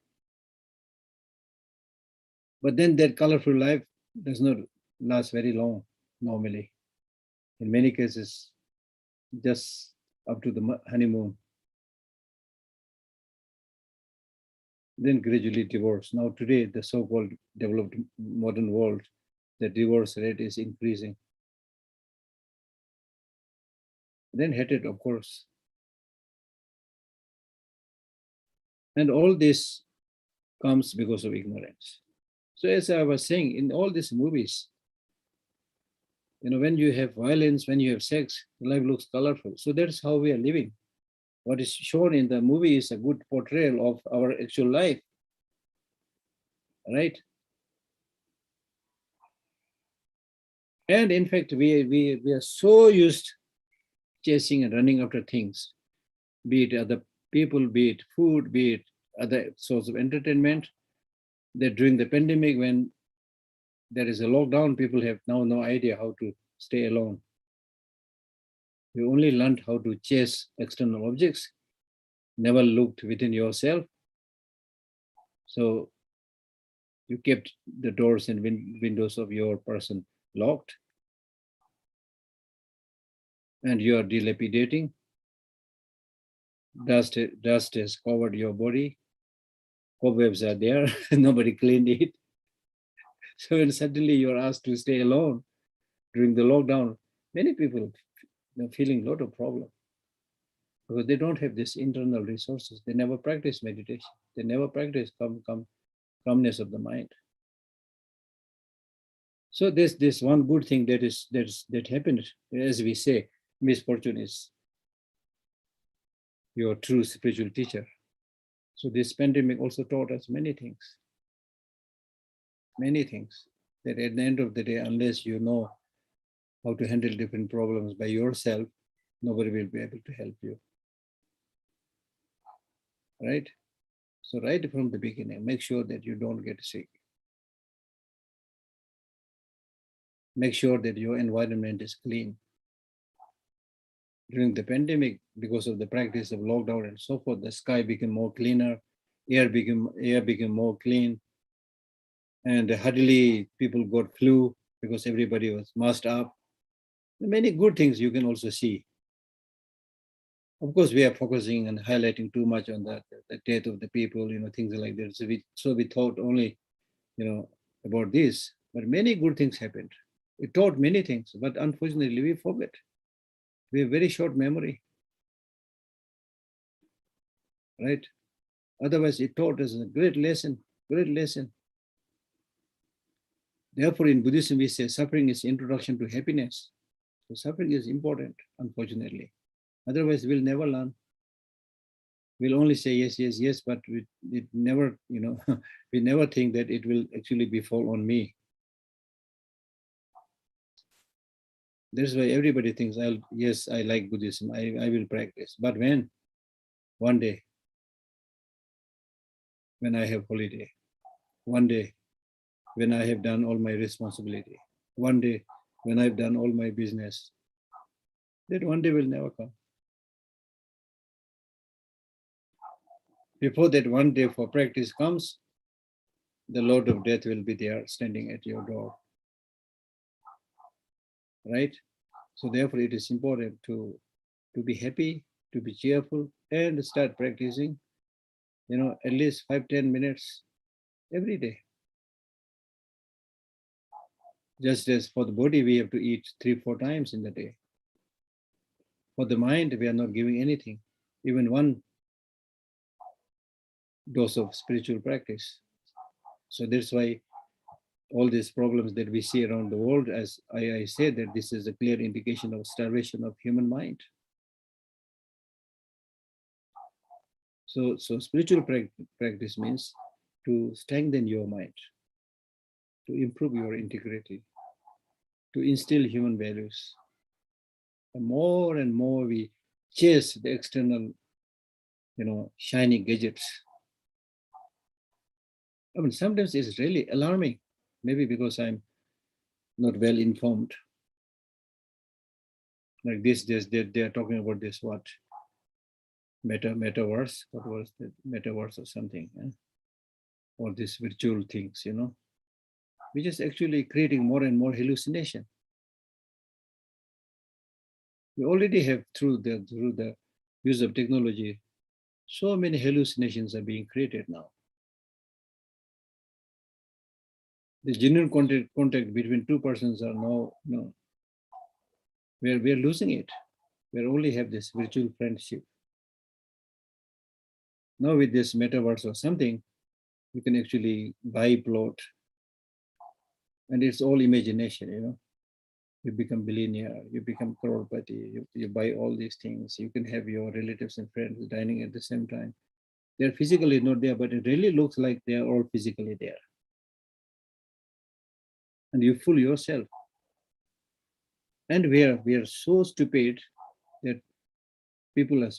But then that colorful life does not last very long, normally. In many cases, just up to the honeymoon. then gradually divorce. Now today, the so-called developed modern world, the divorce rate is increasing. Then hatred, of course. And all this comes because of ignorance. So as I was saying, in all these movies, when you have violence, when you have sex, life looks colorful. So that's how we are living. What is shown in the movie is a good portrayal of our actual life, right? And in fact, we are so used chasing and running after things, be it other people, be it food, be it other source of entertainment, that during the pandemic, when there is a lockdown, people have now no idea how to stay alone. You only learned how to chase external objects, never looked within yourself. So you kept the doors and windows of your person locked, and you are dilapidating. Dust has covered your body. Cobwebs are there. Nobody cleaned it. So when suddenly you're asked to stay alone during the lockdown, many people are feeling a lot of problem because they don't have this internal resources. They never practice meditation. They never practice calmness of the mind. So this one good thing that happened, as we say, misfortune is your true spiritual teacher. So this pandemic also taught us many things. Many things that at the end of the day, unless you know how to handle different problems by yourself, nobody will be able to help you. Right? So right from the beginning, make sure that you don't get sick. Make sure that your environment is clean. During the pandemic, because of the practice of lockdown and so forth, the sky became more cleaner, air became more clean, and hardly people got flu because everybody was masked up. Many good things you can also see. Of course, we are focusing and highlighting too much on the death of the people, things like that. So we thought only, about this, but many good things happened. It taught many things, but unfortunately we forget. We have very short memory, right? Otherwise, it taught us a great lesson, great lesson. Therefore, in Buddhism, we say suffering is introduction to happiness. So suffering is important, unfortunately. Otherwise, we'll never learn. We'll only say yes, yes, yes, but it never, we never think that it will actually befall on me. That's why everybody thinks, yes, I like Buddhism, I will practice. But when? One day, when I have holiday, one day, when I have done all my responsibility, one day, when I've done all my business, that one day will never come. Before that one day for practice comes, the Lord of Death will be there standing at your door, right? So therefore it is important to be happy, to be cheerful, and start practicing, at least 5-10 minutes every day. Just as for the body, we have to eat 3-4 times in the day. For the mind, we are not giving anything, even one dose of spiritual practice. So that's why all these problems that we see around the world, as I said, that this is a clear indication of starvation of human mind. So spiritual practice means to strengthen your mind, to improve your integrity, to instill human values. The more and more we chase the external, shiny gadgets. I mean, sometimes it's really alarming, maybe because I'm not well informed. Like this, they're talking about this, what? Metaverse, what was the metaverse or something, or these virtual things, which is actually creating more and more hallucination. We already have through the use of technology, so many hallucinations are being created now. The genuine contact between two persons are no. We're losing it. We only have this virtual friendship. Now with this metaverse or something, you can actually buy plot, and it's all imagination. You become billionaire, you become crorepati, you buy all these things. You can have your relatives and friends dining at the same time. They're physically not there, but it really looks like they're all physically there. And you fool yourself. And we are so stupid that people are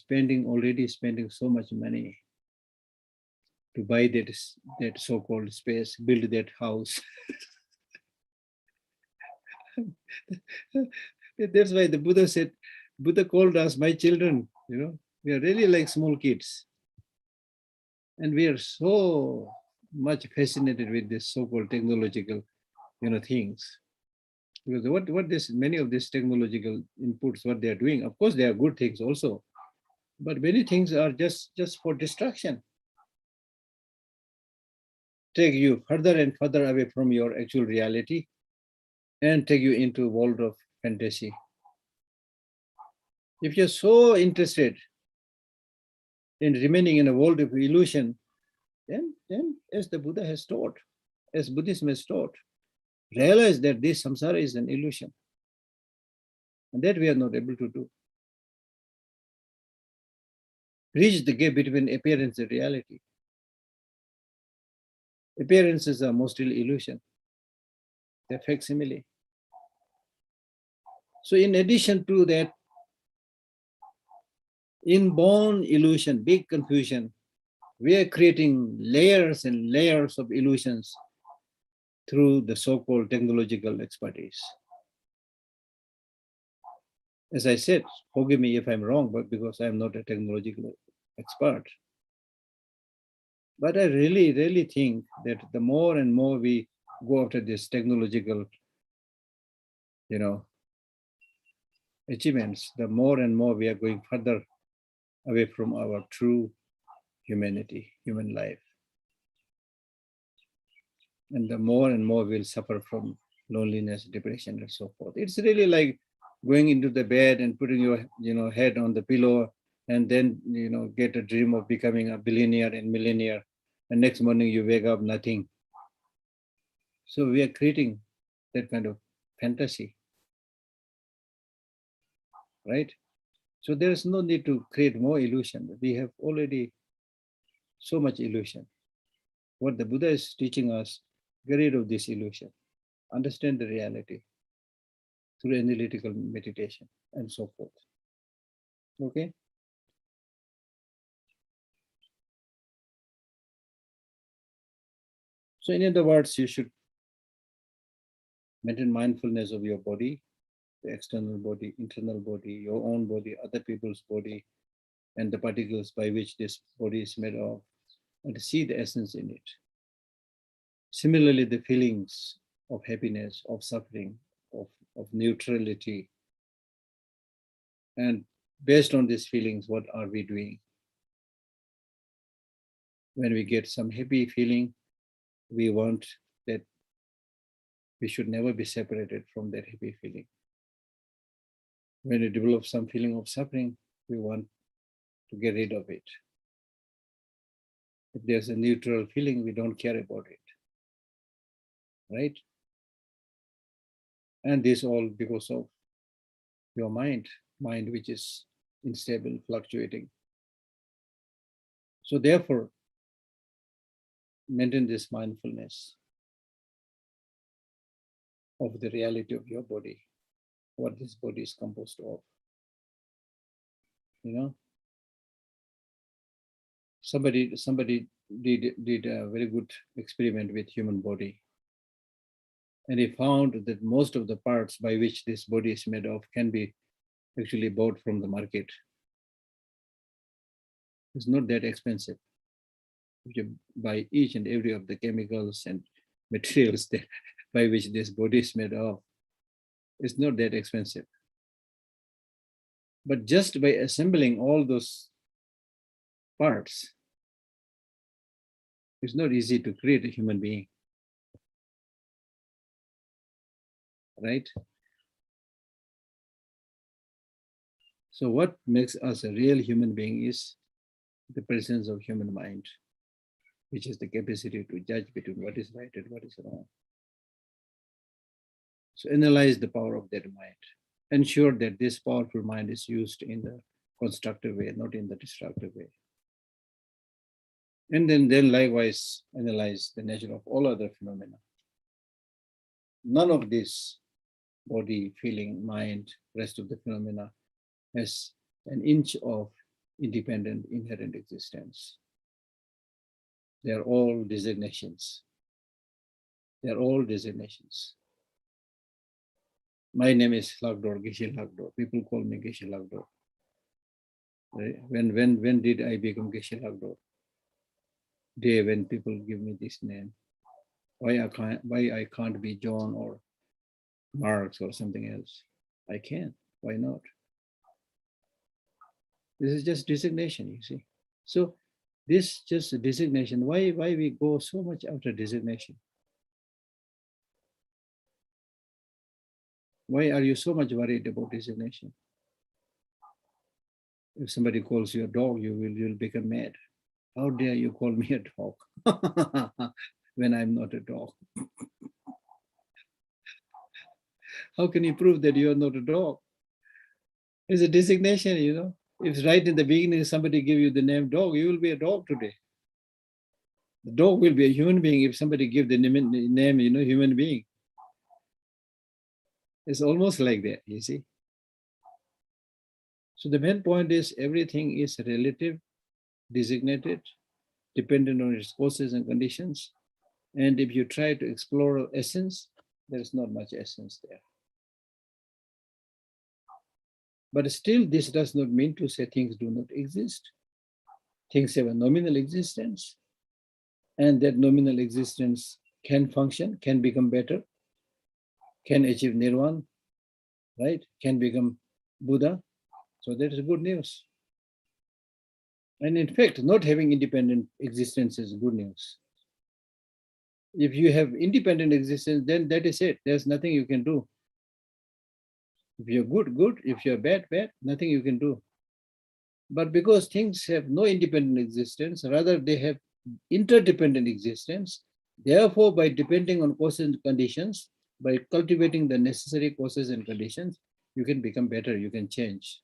already spending so much money to buy that so-called space, build that house. That's why the Buddha called us my children. We are really like small kids. And we are so much fascinated with this so-called technological, things. Because many of these technological inputs, what they are doing, of course, they are good things also, but many things are just for distraction. Take you further and further away from your actual reality and take you into a world of fantasy. If you're so interested in remaining in a world of illusion, then as the Buddha has taught, as Buddhism has taught, realize that this samsara is an illusion. And that we are not able to do. Bridge the gap between appearance and reality. Appearances are mostly illusion. They're facsimile. So in addition to that inborn illusion, big confusion, we are creating layers and layers of illusions through the so-called technological expertise. As I said, forgive me if I'm wrong, but because I'm not a technological expert. But I really, really think that the more and more we go after this technological, achievements, the more and more we are going further away from our true humanity, human life. And the more and more we'll suffer from loneliness, depression, and so forth. It's really like going into the bed and putting your, head on the pillow and then, get a dream of becoming a billionaire and millionaire. And next morning you wake up, nothing. So we are creating that kind of fantasy, right? So there is no need to create more illusion. We have already so much illusion. What the Buddha is teaching us, get rid of this illusion, understand the reality through analytical meditation and so forth. Okay? So in other words, you should maintain mindfulness of your body, the external body, internal body, your own body, other people's body, and the particles by which this body is made of, and to see the essence in it. Similarly, the feelings of happiness, of suffering, of neutrality. And based on these feelings, what are we doing? When we get some happy feeling, we want that we should never be separated from that happy feeling. When we develop some feeling of suffering, we want to get rid of it. If there's a neutral feeling, we don't care about it, right? And this all because of your mind which is unstable, fluctuating. So therefore, maintain this mindfulness of the reality of your body, what this body is composed of. Somebody did a very good experiment with human body. And he found that most of the parts by which this body is made of can be actually bought from the market. It's not that expensive. If you buy each and every of the chemicals and materials that, by which this body is made of, it's not that expensive. But just by assembling all those parts, it's not easy to create a human being. right? So what makes us a real human being is the presence of human mind, which is the capacity to judge between what is right and what is wrong. So analyze the power of that mind. Ensure that this powerful mind is used in the constructive way, not in the destructive way. And then likewise analyze the nature of all other phenomena. None of this, body, feeling, mind, rest of the phenomena, has an inch of independent inherent existence. They are all designations. They are all designations. My name is Lhakdor, Geshe Lhakdor. People call me Geshe Lhakdor. Right? When did I become Geshe Lhakdor? Day when people give me this name. Why I can't be John or Marx or something else? I can. Why not? This is just designation, you see. So this just designation. Why we go so much after designation? Why are you so much worried about designation? If somebody calls you a dog, you'll become mad. How dare you call me a dog when I'm not a dog? How can you prove that you are not a dog? It's a designation, you know. If right in the beginning somebody give you the name dog, you will be a dog today. The dog will be a human being if somebody give the name, you know, human being. It's almost like that, you see. So the main point is everything is relative, designated, dependent on its causes and conditions. And if you try to explore essence, there is not much essence there. But still, this does not mean to say things do not exist. Things have a nominal existence, and that nominal existence can function, can become better, can achieve nirvana, right? Can become Buddha. So that is good news. And in fact, not having independent existence is good news. If you have independent existence, then that is it. There's nothing you can do. If you're good, good. If you're bad, bad. Nothing you can do. But because things have no independent existence, rather they have interdependent existence, therefore by depending on causes and conditions, by cultivating the necessary causes and conditions, you can become better, you can change.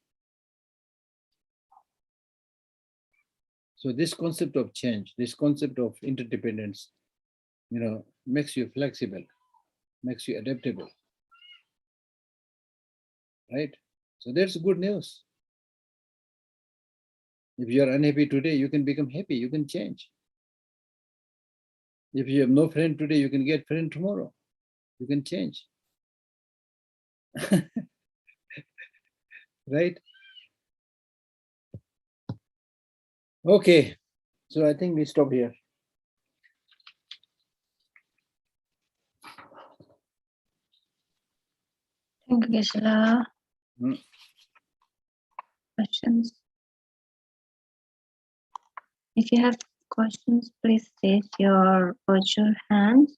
So this concept of change, this concept of interdependence, you know, makes you flexible, makes you adaptable, right? So that's good news. If you are unhappy today, you can become happy, you can change. If you have no friend today, you can get friend tomorrow. You can change. Right? Okay, so I think we stop here. Thank you, Geshe. Questions? If you have questions, please raise your virtual hand,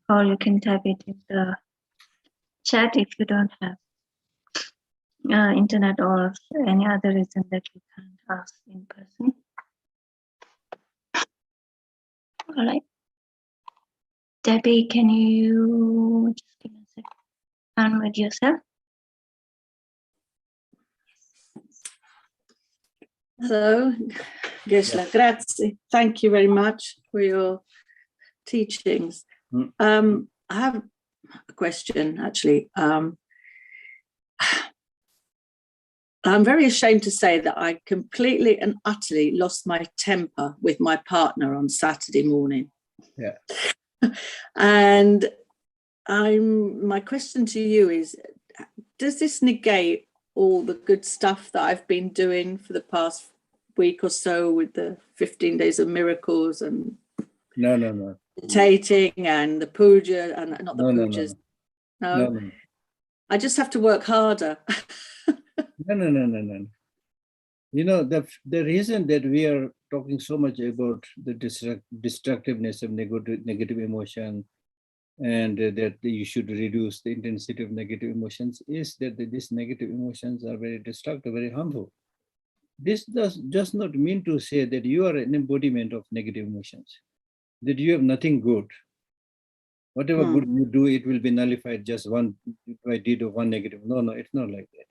or you can type it in the chat if you don't have internet or any other reason that you can't ask in person. All right. Debbie, can you just give me a second? Unmute yourself. Hello, Geshe, grazie. Thank you very much for your teachings. I have a question, actually. I'm very ashamed to say that I completely and utterly lost my temper with my partner on Saturday morning. Yeah. And my question to you is, does this negate all the good stuff that I've been doing for the past week or so with the 15 days of miracles and No. meditating and the puja and not the pujas? No. I just have to work harder. No. You know, the reason that we are talking so much about the destructiveness of negative emotion and that you should reduce the intensity of negative emotions, is that these negative emotions are very destructive, very harmful. This does not mean to say that you are an embodiment of negative emotions, that you have nothing good. Whatever good you do, it will be nullified just one by deed of one negative. No, it's not like that.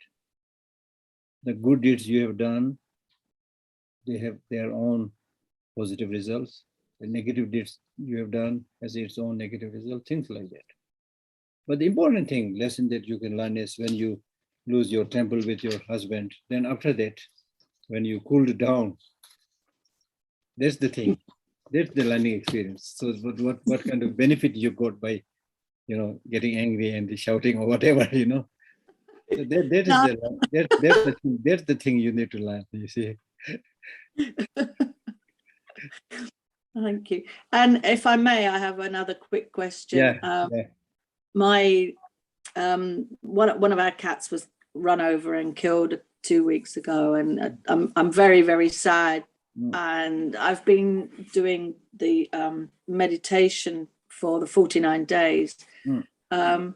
The good deeds you have done, they have their own positive results. The negative deeds you have done has its own negative result, things like that. But the important lesson that you can learn is when you lose your temper with your husband, then after that, when you cooled down, that's the thing. That's the learning experience. So what kind of benefit you got by, getting angry and shouting or whatever, So that's the thing you need to learn, you see. Thank you. And if I may, I have another quick question. My one of our cats was run over and killed 2 weeks ago, and I'm very, very sad. And I've been doing the meditation for the 49 days. But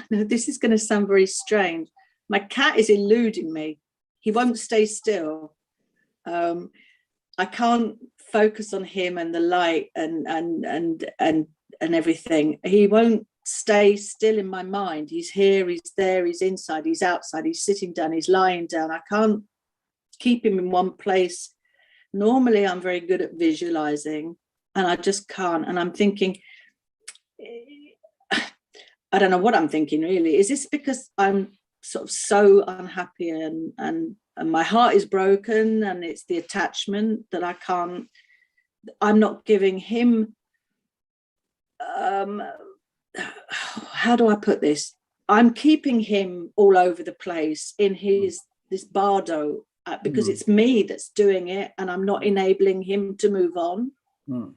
this is going to sound very strange. My cat is eluding me. He won't stay still. I can't focus on him and the light and everything. He won't stay still in my mind. He's here, he's there, he's inside, he's outside, he's sitting down, he's lying down. I can't keep him in one place. Normally I'm very good at visualizing, and I just can't. And I'm thinking, I don't know what I'm thinking really. Is this because I'm sort of so unhappy and my heart is broken, and it's the attachment that I'm not giving him, how do I put this? I'm keeping him all over the place in this bardo because it's me that's doing it, and I'm not enabling him to move on. No,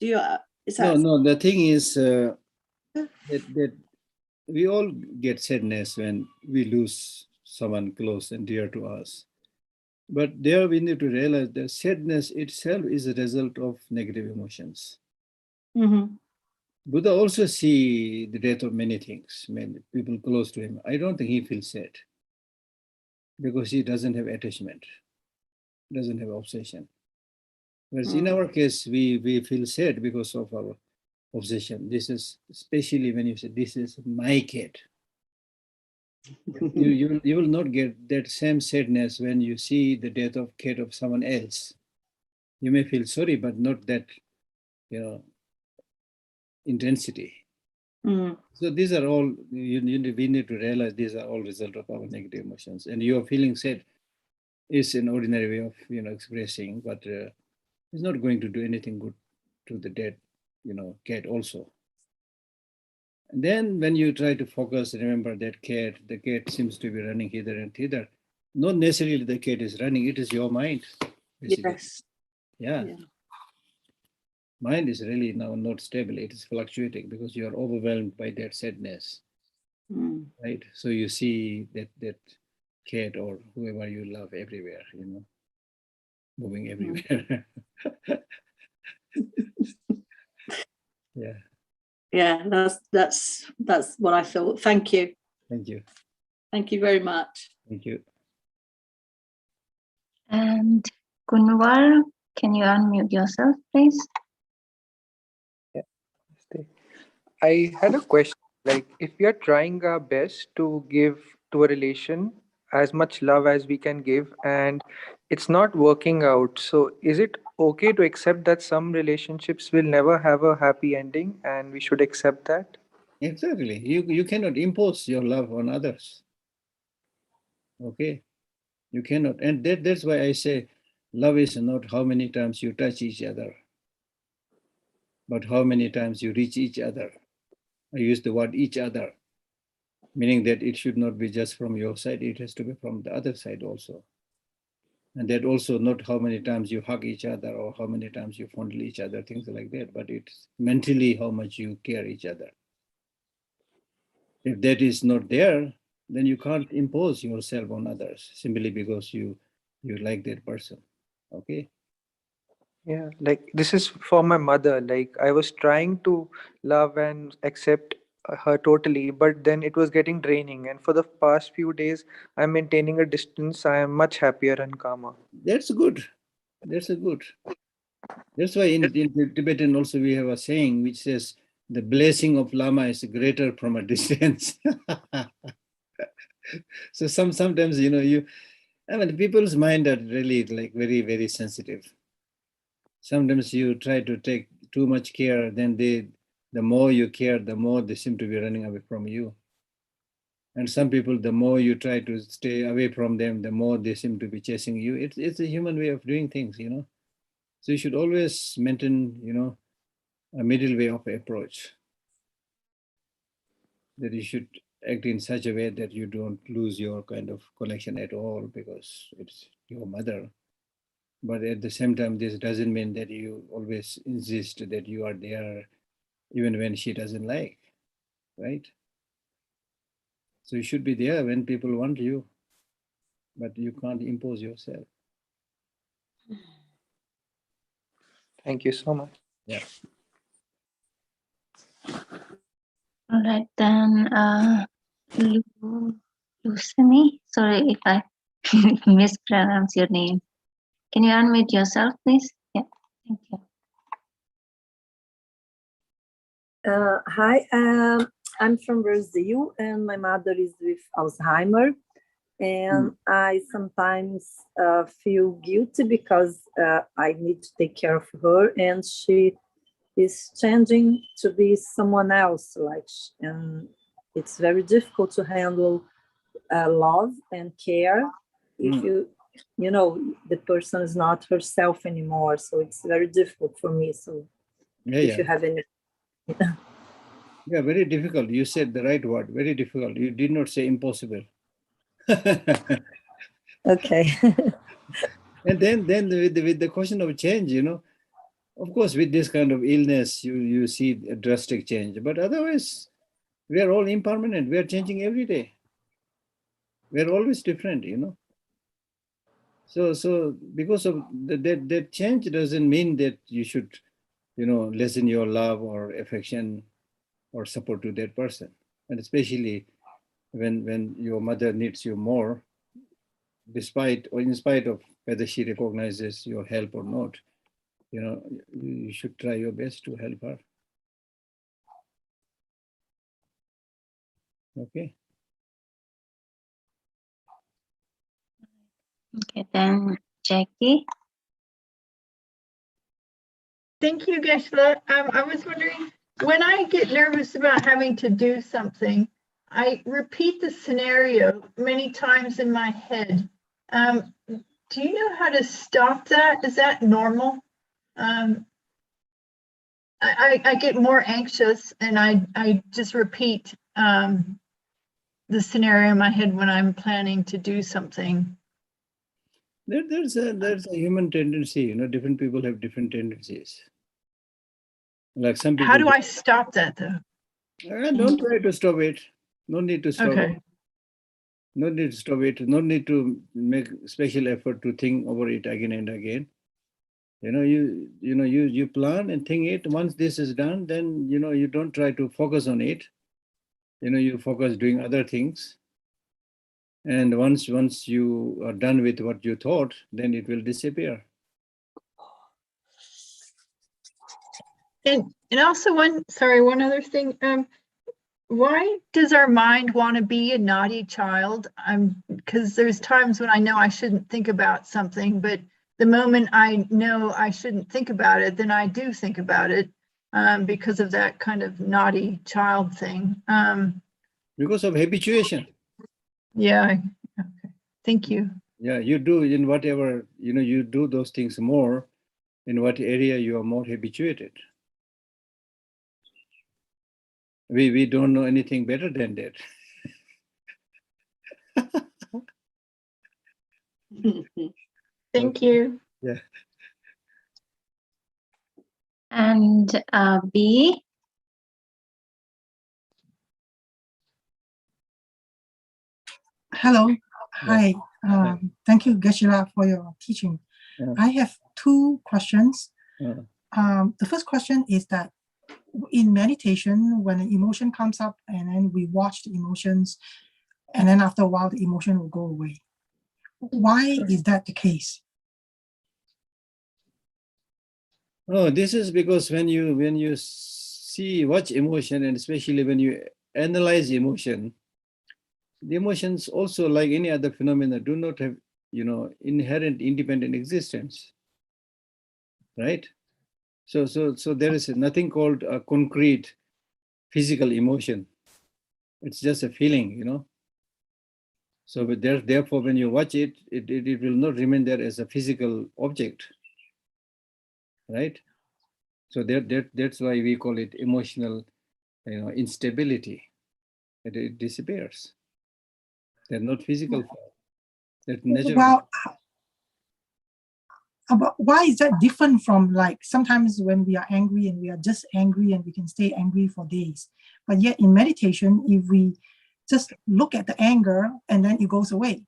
the thing is that we all get sadness when we lose someone close and dear to us. But there we need to realize that sadness itself is a result of negative emotions. Buddha also see the death of many things, many people close to him. I don't think he feels sad because he doesn't have attachment, doesn't have obsession. Whereas in our case, we feel sad because of our obsession. This is especially when you say, this is my cat. You will not get that same sadness when you see the death of cat of someone else. You may feel sorry, but not that, intensity. So these are all, we need to realize these are all result of our negative emotions. And your feeling sad is an ordinary way of, expressing, but it's not going to do anything good to the dead, cat also. And then when you try to focus, remember that the cat seems to be running hither and thither. Not necessarily the cat is running, it is your mind. Basically. Yes. Yeah. Mind is really now not stable, it is fluctuating because you are overwhelmed by that sadness. Right? So you see that cat or whoever you love everywhere, moving everywhere. Yeah, that's what I feel. Thank you. Thank you. Thank you very much. Thank you. And Kunwar, can you unmute yourself, please? Yeah. I had a question. Like, if we are trying our best to give to a relation as much love as we can give, and it's not working out, so is it okay to accept that some relationships will never have a happy ending, and we should accept that? Exactly. You cannot impose your love on others. Okay? You cannot. And that's why I say love is not how many times you touch each other, but how many times you reach each other. I use the word each other, meaning that it should not be just from your side, it has to be from the other side also. And that also not how many times you hug each other or how many times you fondle each other, things like that, but it's mentally how much you care each other. If that is not there, then you can't impose yourself on others simply because you like that person. Okay? Yeah, like this is for my mother. Like I was trying to love and accept her totally, but then it was getting draining. And for the past few days, I'm maintaining a distance. I am much happier and calmer. That's good. That's a good. That's why in Tibetan also we have a saying which says the blessing of Lama is greater from a distance. So sometimes I mean people's mind are really like very, very sensitive. Sometimes you try to take too much care, then the more you care, the more they seem to be running away from you. And some people, the more you try to stay away from them, the more they seem to be chasing you. It's a human way of doing things, So you should always maintain, a middle way of approach. That you should act in such a way that you don't lose your kind of connection at all because it's your mother. But at the same time, this doesn't mean that you always insist that you are there even when she doesn't like, right? So you should be there when people want you, but you can't impose yourself. Thank you so much. Yeah. All right, then, Lucini, sorry if I mispronounce your name. Can you unmute yourself, please? Yeah, thank you. Hi, I'm from Brazil, and my mother is with Alzheimer. And I sometimes feel guilty because I need to take care of her, and she is changing to be someone else. And it's very difficult to handle love and care if the person is not herself anymore. So it's very difficult for me. So if you have any. Yeah, very difficult. You said the right word, very difficult. You did not say impossible. Okay. And then with the question of change, of course, with this kind of illness, you see a drastic change. But otherwise, we are all impermanent. We are changing every day. We are always different, So because of that change doesn't mean that you should, lessen your love or affection or support to that person. And especially when your mother needs you more, despite or in spite of whether she recognizes your help or not, you should try your best to help her. Okay. Okay, then Jackie. Thank you, Geshe. I was wondering, when I get nervous about having to do something, I repeat the scenario many times in my head. Do you know how to stop that? Is that normal? I get more anxious and I just repeat the scenario in my head when I'm planning to do something. There's a human tendency, different people have different tendencies. Like some people. How do I stop that though? Don't try to stop it. No need to stop it. No need to stop it. No need to make special effort to think over it again and again. You plan and think it. Once this is done, then you don't try to focus on it. You focus doing other things. And once you are done with what you thought, then it will disappear. And also one other thing. Why does our mind want to be a naughty child? Because there's times when I know I shouldn't think about something, but the moment I know I shouldn't think about it, then I do think about it because of that kind of naughty child thing. Because of habituation. Yeah. Okay. Thank you. Yeah, you do in whatever, you do those things more in what area you are more habituated. We don't know anything better than that. Thank you. Yeah. And B. Hello. Hi. Thank you, Geshe, for your teaching. Yeah. I have two questions. The first question is that in meditation, when an emotion comes up and then we watch the emotions, and then after a while, the emotion will go away. Why is that the case? Oh, this is because when you watch emotion, and especially when you analyze emotion, the emotions also, like any other phenomena, do not have, inherent independent existence, right? So there is nothing called a concrete physical emotion. It's just a feeling, So therefore, when you watch it, it will not remain there as a physical object, right? So that's why we call it emotional, instability. It disappears. They're not physical. That's natural. Well, but why is that different from, like, sometimes when we are angry and we are just angry and we can stay angry for days, but yet in meditation, if we just look at the anger and then it goes away.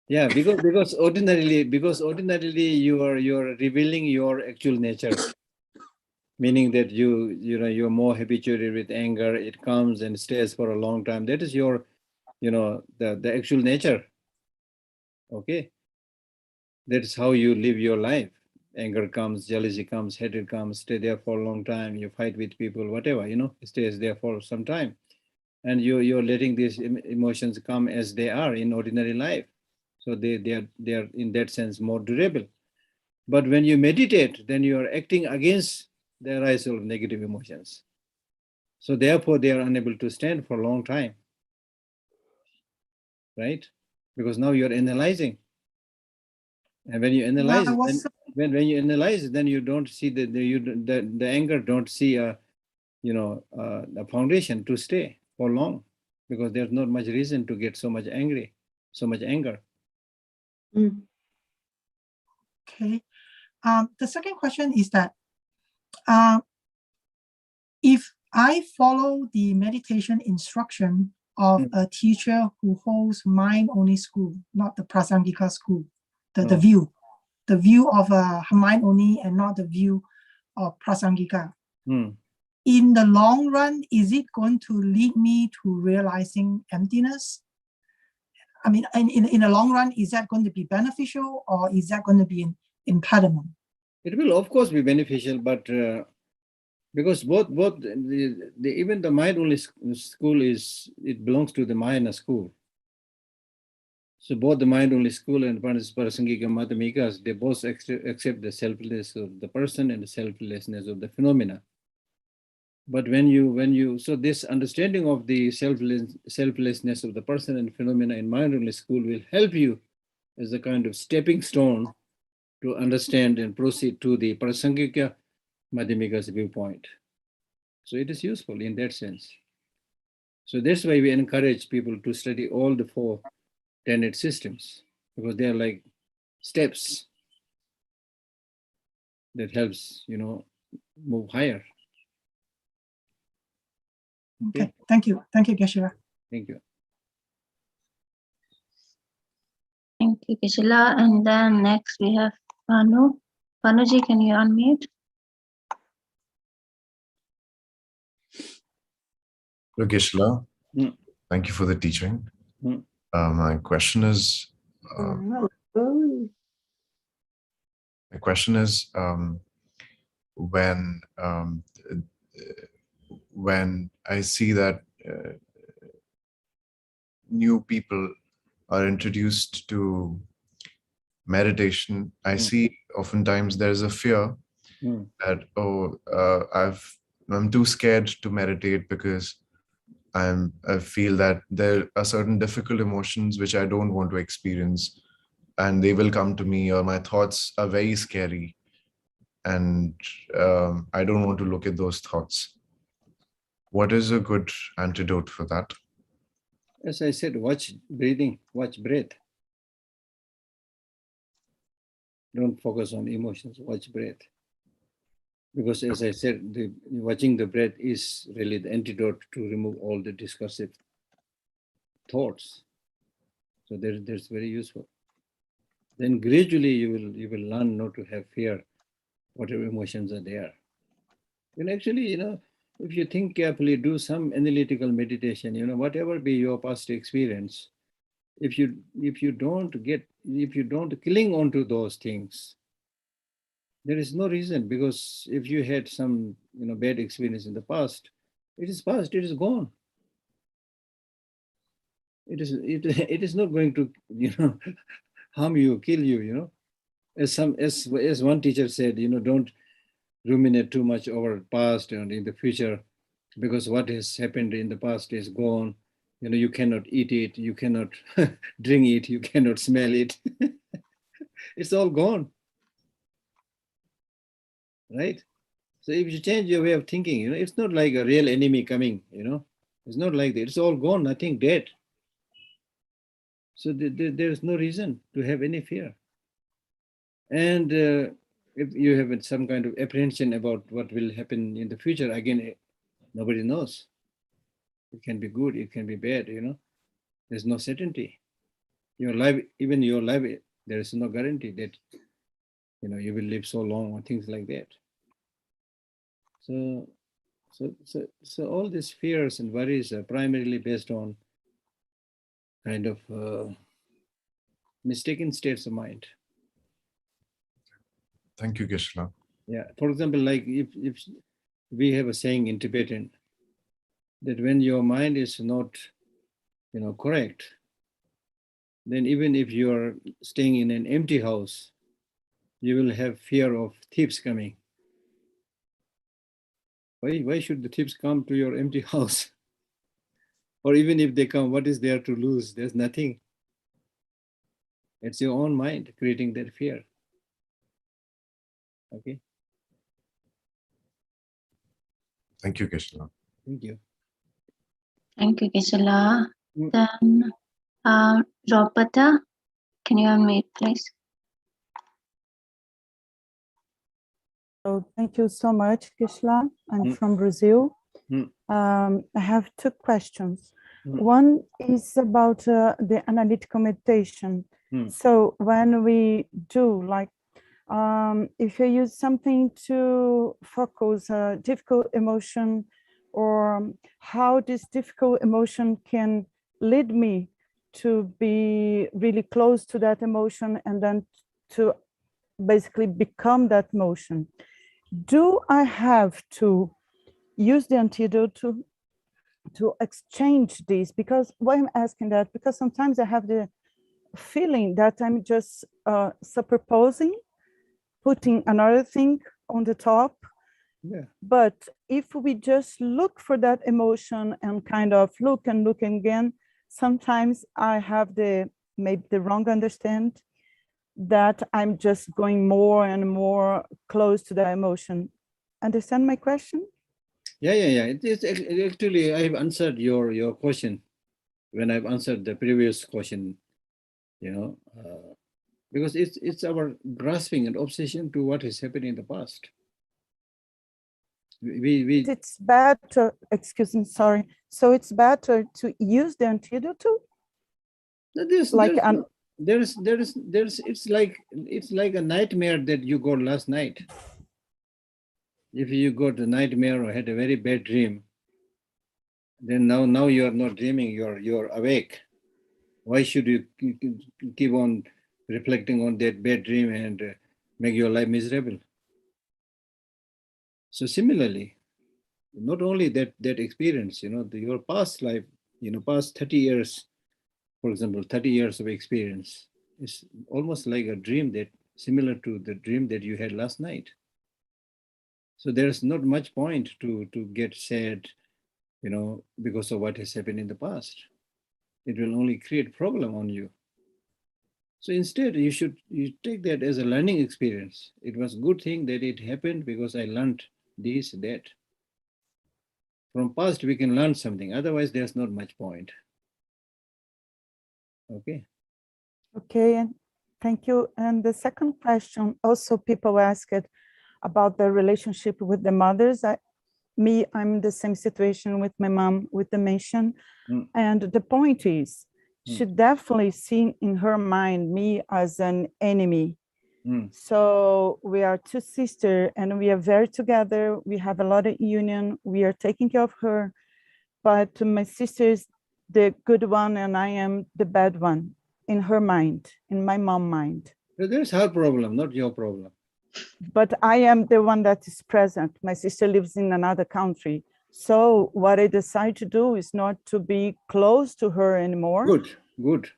Yeah, because ordinarily you are revealing your actual nature, meaning that you're more habituated with anger. It comes and stays for a long time. That is your, the actual nature. Okay, that is how you live your life. Anger comes, jealousy comes, hatred comes, stay there for a long time. You fight with people, whatever, it stays there for some time, and you're letting these emotions come as they are in ordinary life. So they are in that sense more durable. But when you meditate, then you are acting against the arisal of negative emotions. So therefore, they are unable to stand for a long time, right? Because now you're analyzing, and when you analyze, when you analyze, then you don't see the anger. Don't see a foundation to stay for long, because there's not much reason to get so much angry, so much anger. Okay. The second question is that if I follow the meditation instruction of a teacher who holds mind-only school, not the Prasangika school, the view of mind-only and not the view of Prasangika. In the long run, is it going to lead me to realizing emptiness? I mean, in the long run, is that going to be beneficial, or is that going to be an impediment? It will, of course, be beneficial, but because both even the mind-only school it belongs to the Mahayana school. So both the mind-only school and Prasangika Madhyamikas, they both accept the selflessness of the person and the selflessness of the phenomena. But so this understanding of the selflessness of the person and phenomena in mind-only school will help you as a kind of stepping stone to understand and proceed to the Prasangika Madhyamika's viewpoint. So it is useful in that sense. So that's why we encourage people to study all the 4 tenet systems, because they are like steps that helps, move higher. Okay. Thank you. Thank you, Geshe. Thank you. Thank you, Geshe. And then next we have Bhanu. Bhanuji, can you unmute? Hello, Geshe. Thank you for the teaching. My question is, when I see that new people are introduced to meditation, I see oftentimes there's a fear that, I'm too scared to meditate because I feel that there are certain difficult emotions which I don't want to experience, and they will come to me, or my thoughts are very scary, and I don't want to look at those thoughts. What is a good antidote for that? As I said, watch breathing, watch breath. Don't focus on emotions, watch breath. Because as I said, watching the breath is really the antidote to remove all the discursive thoughts. So that's very useful. then gradually you will learn not to have fear, whatever emotions are there. And actually, if you think carefully, do some analytical meditation, whatever be your past experience, if you don't cling on to those things, there is no reason, because if you had some bad experience in the past, it is past, it is gone. It is not going to harm you, kill you, as one teacher said, don't ruminate too much over past and in the future, because what has happened in the past is gone. You cannot eat it, you cannot drink it, you cannot smell it. It's all gone, right? So if you change your way of thinking, it's not like a real enemy coming, it's not like that. It's all gone, nothing, dead. So there's no reason to have any fear. And if you have some kind of apprehension about what will happen in the future, again, nobody knows. It can be good, it can be bad, There's no certainty. Your life, even your life, there is no guarantee that, you will live so long or things like that. So all these fears and worries are primarily based on kind of mistaken states of mind. Thank you, Geshe. Yeah. For example, like if we have a saying in Tibetan that when your mind is not, correct, then even if you are staying in an empty house, you will have fear of thieves coming. Why should the thieves come to your empty house? Or even if they come, what is there to lose? There's nothing. It's your own mind creating that fear. Okay. Thank you, Geshe. Thank you. Thank you, Geshe. Then, Robata, can you unmute, please? So thank you so much, Geshe. I'm from Brazil. I have two questions. One is about the analytical meditation. So when we do, like, if you use something to focus a difficult emotion, or how this difficult emotion can lead me to be really close to that emotion and then to basically become that emotion. Do I have to use the antidote to exchange these? Because why I'm asking that, because sometimes I have the feeling that I'm just superposing, putting another thing on the top. Yeah. But if we just look for that emotion and kind of look again, sometimes I have maybe the wrong understanding that I'm just going more and more close to the emotion. Understand my question? Yeah. It's actually, I've answered your question when I've answered the previous question, because it's our grasping and obsession to what has happened in the past. It's better, excuse me, sorry. So it's better to use the antidote too? It's like a nightmare that you got last night. If you got a nightmare or had a very bad dream, then now you are not dreaming, you're awake. Why should you keep on reflecting on that bad dream and make your life miserable? So similarly, not only that experience, your past life, past 30 years, for example, 30 years of experience is almost like a dream that similar to the dream that you had last night. So there's not much point to get sad, because of what has happened in the past. It will only create problem on you. So instead, you take that as a learning experience. It was a good thing that it happened because I learned this, that. From past, we can learn something. Otherwise, there's not much point. Okay. Okay, and thank you. And the second question, also people asked about the relationship with the mothers. I'm in the same situation with my mom with dementia. And the point is, she definitely seen in her mind me as an enemy. So we are two sisters and we are very together. We have a lot of union. We are taking care of her, but my sister is the good one and I am the bad one in her mind, in my mom's mind. But that's her problem, not your problem. But I am the one that is present. My sister lives in another country. So what I decide to do is not to be close to her anymore. Good, good.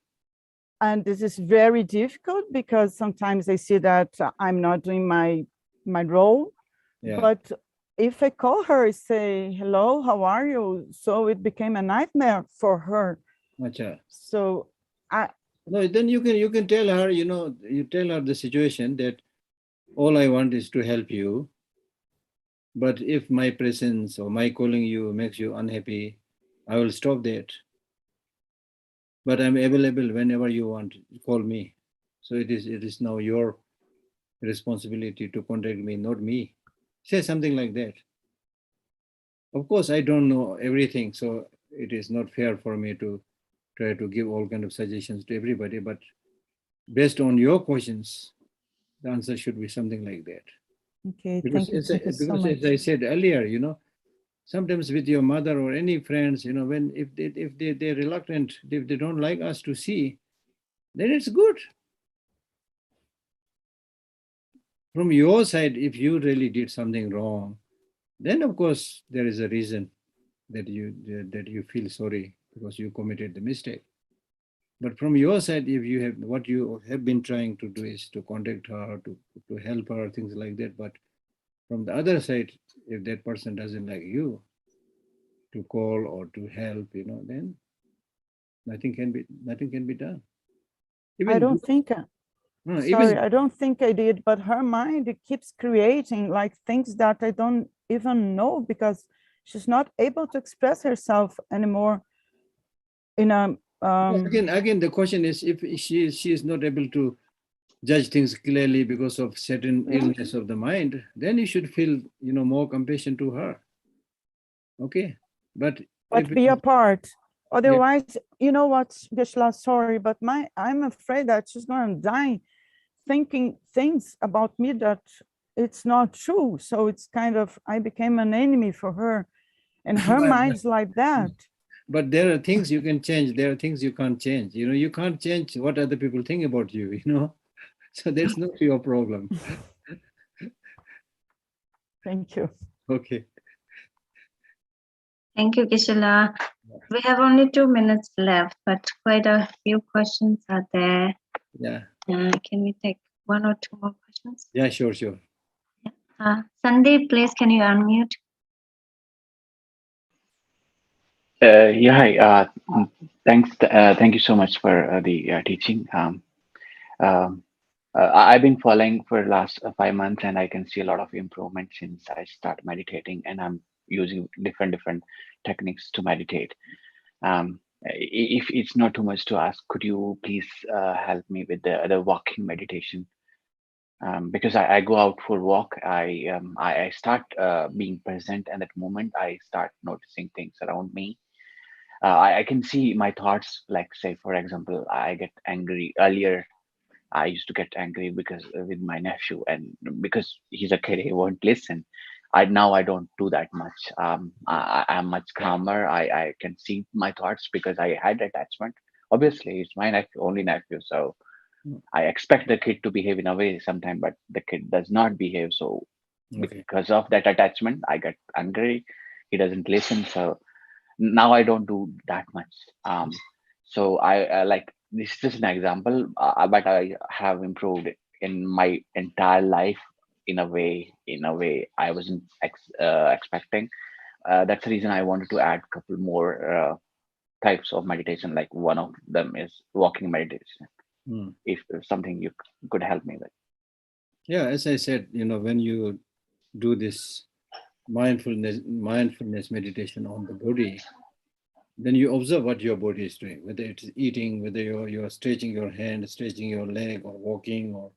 And this is very difficult because sometimes I see that I'm not doing my role. Yeah. But if I call her and say, hello, how are you? So it became a nightmare for her. Achha. So no, then you can tell her, you tell her the situation that all I want is to help you. But if my presence or my calling you makes you unhappy, I will stop that. But I'm available whenever you want. Call me. So it is now your responsibility to contact me, not me. Say something like that. Of course, I don't know everything, so it is not fair for me to try to give all kind of suggestions to everybody. But based on your questions, the answer should be something like that. Okay, Because, thank you so much. as I said earlier, sometimes with your mother or any friends, when if they're reluctant, if they don't like us to see, then it's good. From your side, if you really did something wrong, then of course there is a reason that you feel sorry because you committed the mistake. But from your side, if you have what you have been trying to do is to contact her, to help her, things like that. But from the other side, if that person doesn't like you to call or to help, then nothing can be done. I don't think, even I don't think I did, but her mind, it keeps creating like things that I don't even know because she's not able to express herself anymore in a, again, the question is if she is not able to judge things clearly because of certain illness of the mind, then you should feel, more compassion to her. Okay. But be apart. Otherwise, you know what, Geshe, sorry, but I'm afraid that she's going to die thinking things about me that it's not true. So it's kind of, I became an enemy for her and her mind's like that. But there are things you can change. There are things you can't change. You can't change what other people think about you, So that's not your problem. Thank you. Okay. Thank you, Geshe. We have only 2 minutes left, but quite a few questions are there. Yeah. Can we take 1 or 2 more questions? Yeah, sure. Sandeep, please, can you unmute? Yeah, hi. Thanks. Thank you so much for the teaching. I've been following for the last 5 months, and I can see a lot of improvement since I started meditating, and I'm using different techniques to meditate. If it's not too much to ask, could you please help me with the walking meditation? Because I go out for walk, I start being present, and at the moment I start noticing things around me. I can see my thoughts, like say, for example, I get angry. Earlier, I used to get angry because with my nephew, and because he's a kid, he won't listen. Now I don't do that much. I'm much calmer. I can see my thoughts because I had attachment. Obviously, it's my nephew, only nephew, so I expect the kid to behave in a way sometime, but the kid does not behave. So because of that attachment, I get angry. He doesn't listen. So now I don't do that much. So I like, this is just an example, but I have improved in my entire life in a way I wasn't expecting. That's the reason I wanted to add a couple more types of meditation. Like one of them is walking meditation. If something you could help me with. Yeah, as I said, when you do this mindfulness meditation on the body, then you observe what your body is doing, whether it's eating, whether you're stretching your hand, stretching your leg, or walking, or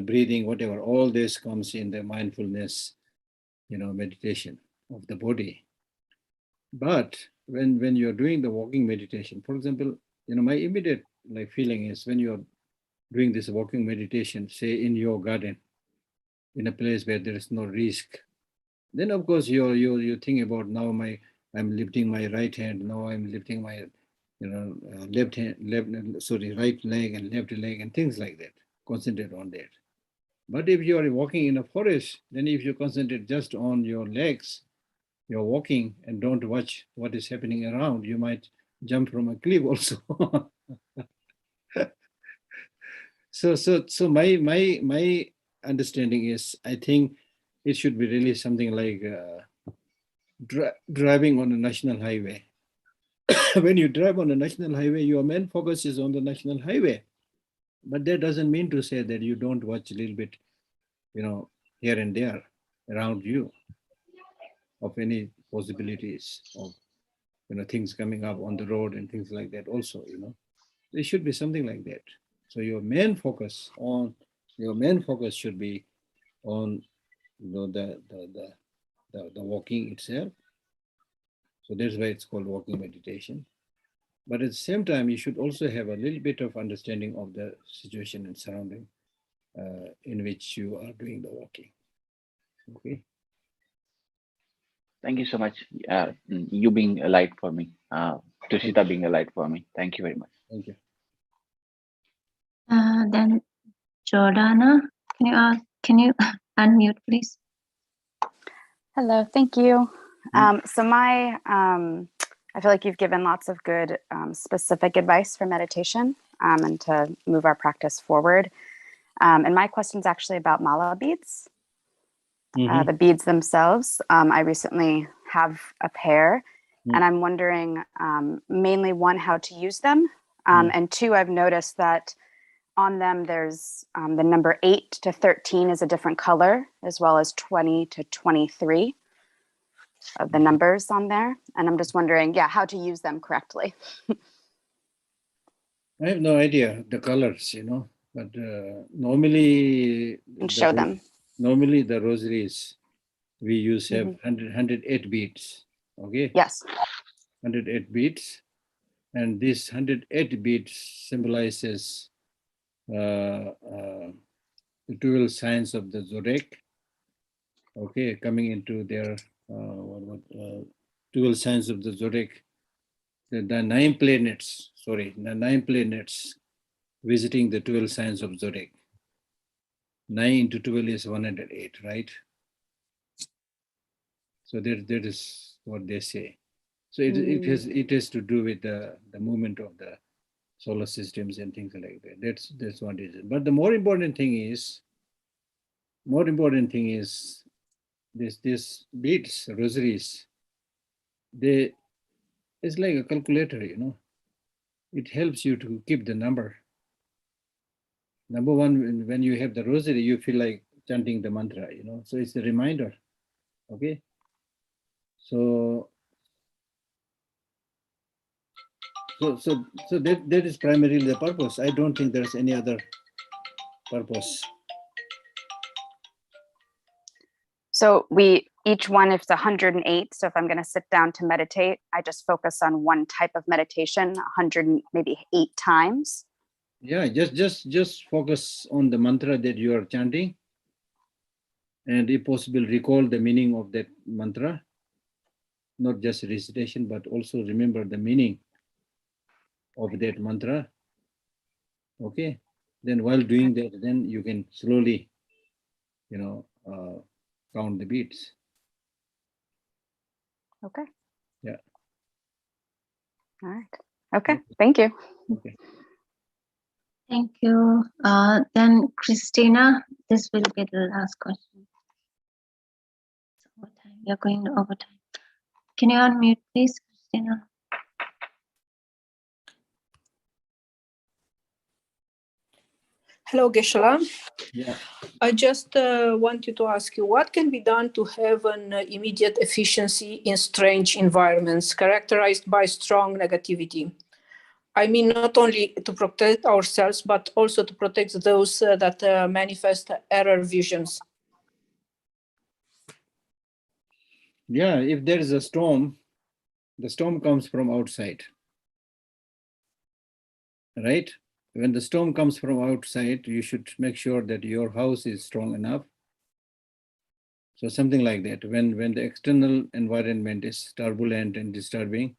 breathing, whatever. All this comes in the mindfulness meditation of the body. But when you're doing the walking meditation, for example, my immediate feeling is when you are doing this walking meditation, say in your garden, in a place where there is no risk, then of course you think about now I'm lifting my right hand, now I'm lifting my right leg and left leg and things like that. Concentrate on that. But if you are walking in a forest, then if you concentrate just on your legs, you're walking and don't watch what is happening around, you might jump from a cliff also. So my understanding is, I think it should be really something like driving on a national highway. When you drive on a national highway, your main focus is on the national highway. But that doesn't mean to say that you don't watch a little bit, here and there around you of any possibilities of, things coming up on the road and things like that also, There should be something like that. So your main focus should be on the walking itself. So that's why it's called walking meditation. But at the same time, you should also have a little bit of understanding of the situation and surrounding in which you are doing the walking. Okay. Thank you so much. You being a light for me. Tushita being a light for me. Thank you very much. Thank you. Then Jordana, can you unmute, please? Hello, thank you. So I feel like you've given lots of good specific advice for meditation and to move our practice forward. And my question is actually about mala beads, the beads themselves. I recently have a pair, and I'm wondering mainly one, how to use them, and two, I've noticed that on them there's the number 8 to 13 is a different color, as well as 20 to 23 of the numbers on there. And I'm just wondering, how to use them correctly. I have no idea the colors, but normally And show them. Normally the rosaries we use have 108 beads. Okay. Yes. 108 beads, and this 108 beads symbolizes the 12 signs of the zodiac. Okay, coming into their 12 signs of the zodiac. The 9 planets, the 9 planets visiting the 12 signs of zodiac. 9 into 12 is 108, right? So that is what they say. So it has to do with the movement of the solar systems and things like that. That's what it is. But the more important thing is this beads, rosaries. It's like a calculator, It helps you to keep the number. Number one, when you have the rosary, you feel like chanting the mantra, So it's a reminder. Okay. So that is primarily the purpose. I don't think there's any other purpose. So each one, if it's 108, so if I'm going to sit down to meditate, I just focus on one type of meditation, 100, maybe 8 times. Yeah, just focus on the mantra that you are chanting, and if possible, recall the meaning of that mantra. Not just recitation, but also remember the meaning of that mantra. Okay. Then while doing that, then you can slowly, count the beats. Okay. Yeah. All right. Okay. Thank you. Okay. Thank you. Then Christina, this will be the last question. We are going over time. Can you unmute, please, Christina? Hello, Geshe. Yeah. I just wanted to ask you, what can be done to have an immediate efficiency in strange environments characterized by strong negativity? I mean, not only to protect ourselves, but also to protect those that manifest error visions. Yeah, if there is a storm, the storm comes from outside. right? When the storm comes from outside, you should make sure that your house is strong enough. So something like that. When the external environment is turbulent and disturbing,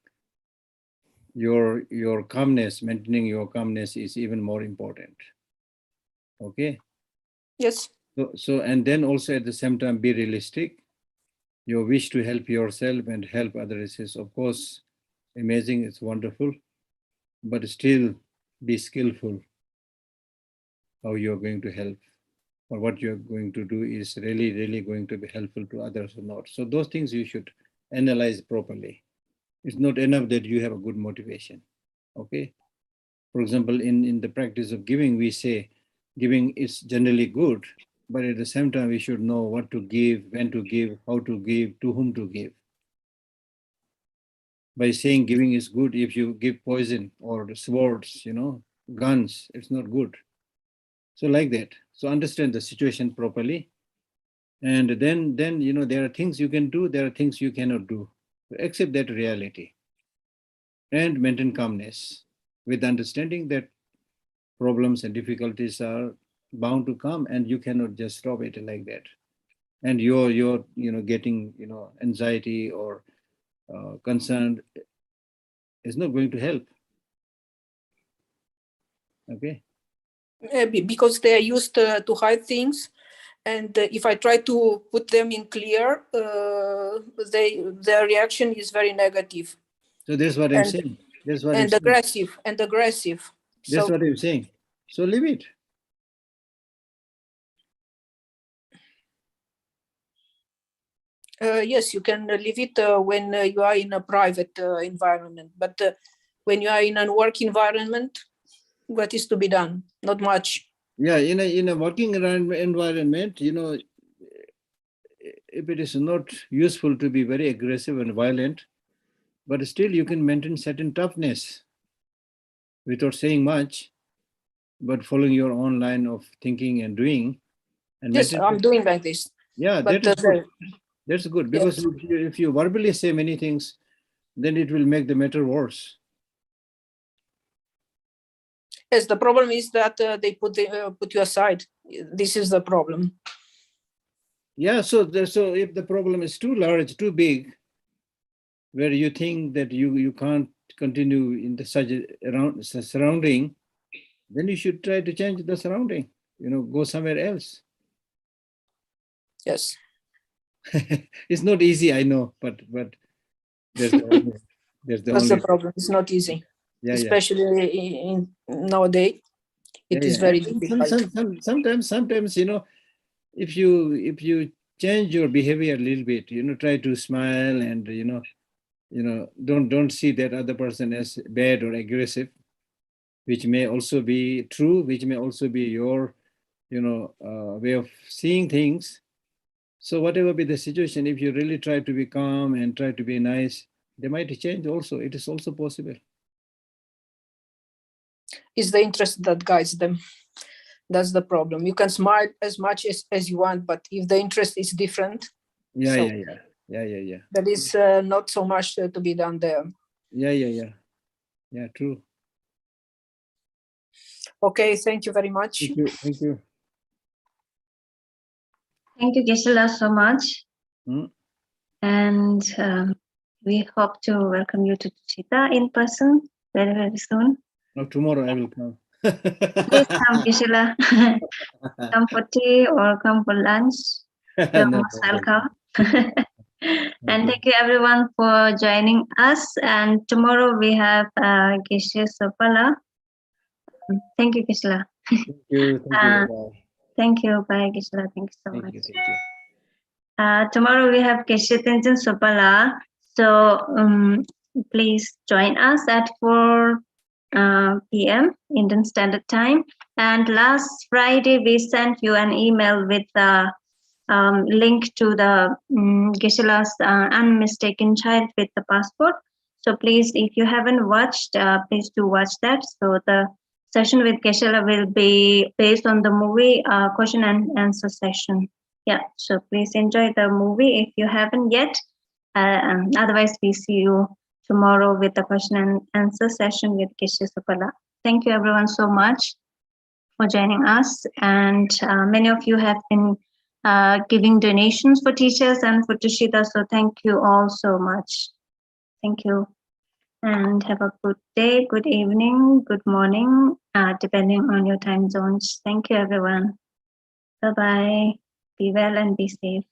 your calmness, maintaining your calmness is even more important. Okay. Yes. So and then also at the same time be realistic. Your wish to help yourself and help others is of course amazing. It's wonderful, but still be skillful how you're going to help, or what you're going to do is really going to be helpful to others or not. So those things you should analyze properly. It's not enough that you have a good motivation. Okay. For example, in the practice of giving, we say giving is generally good, but at the same time, we should know what to give, when to give, how to give, to whom to give. By saying giving is good, if you give poison or swords, guns, it's not good. So like that. So understand the situation properly. And then there are things you can do, there are things you cannot do. Accept that reality and maintain calmness with understanding that problems and difficulties are bound to come and you cannot just stop it like that. And you're getting anxiety or concerned is not going to help. Okay. Because they are used to hide things, and if I try to put them in clear, their reaction is very negative. So that's what I'm saying. That's what and I'm aggressive saying. and aggressive. That's what I'm saying. So leave it. Yes, you can leave it when you are in a private environment, but when you are in a work environment, what is to be done? Not much. Yeah, in a working environment, if it is not useful to be very aggressive and violent, but still you can maintain certain toughness without saying much, but following your own line of thinking and doing. And yes, I'm doing like this. Yeah, but, that is good. That's good, because if you verbally say many things, then it will make the matter worse. Yes, the problem is that they put you aside. This is the problem. Yeah, so if the problem is too large, too big, where you think that you can't continue in the surrounding, then you should try to change the surrounding. Go somewhere else. Yes. It's not easy, I know, but there's the problem. It's not easy, yeah, especially in nowadays. It is very difficult. Sometimes, if you change your behavior a little bit, try to smile and don't see that other person as bad or aggressive, which may also be true, which may also be your way of seeing things. So whatever be the situation, if you really try to be calm and try to be nice, they might change also. It is also possible. It's the interest that guides them. That's the problem. You can smile as much as you want, but if the interest is different, yeah. There is not so much to be done there. Yeah, true. Okay, thank you very much. Thank you. Thank you, Geshe, so much. And we hope to welcome you to Chita in person very, very soon. No, tomorrow I will come. Please come, Geshe. Come for tea or come for lunch. You're most welcome. And thank you everyone for joining us. And tomorrow we have Geshe Sopala. Thank you, Geshe. Thank you. Thank you. Bye, Geshe. Thank you so much. Thank you. Tomorrow we have Geshe Tenzin Sopala. So please join us at 4 p.m. Indian Standard Time. And last Friday we sent you an email with the link to the Geshe-la's Unmistaken Child with the Passport. So please, if you haven't watched, please do watch that. So the session with Geshe-la will be based on the movie question and answer session. Yeah, so please enjoy the movie if you haven't yet. Otherwise, we see you tomorrow with the question and answer session with Geshe Sopala. thank you everyone so much for joining us. And many of you have been giving donations for teachers and for Tushita. So thank you all so much. Thank you. And have a good day, good evening, good morning, depending on your time zones. Thank you, everyone. Bye-bye. Be well and be safe.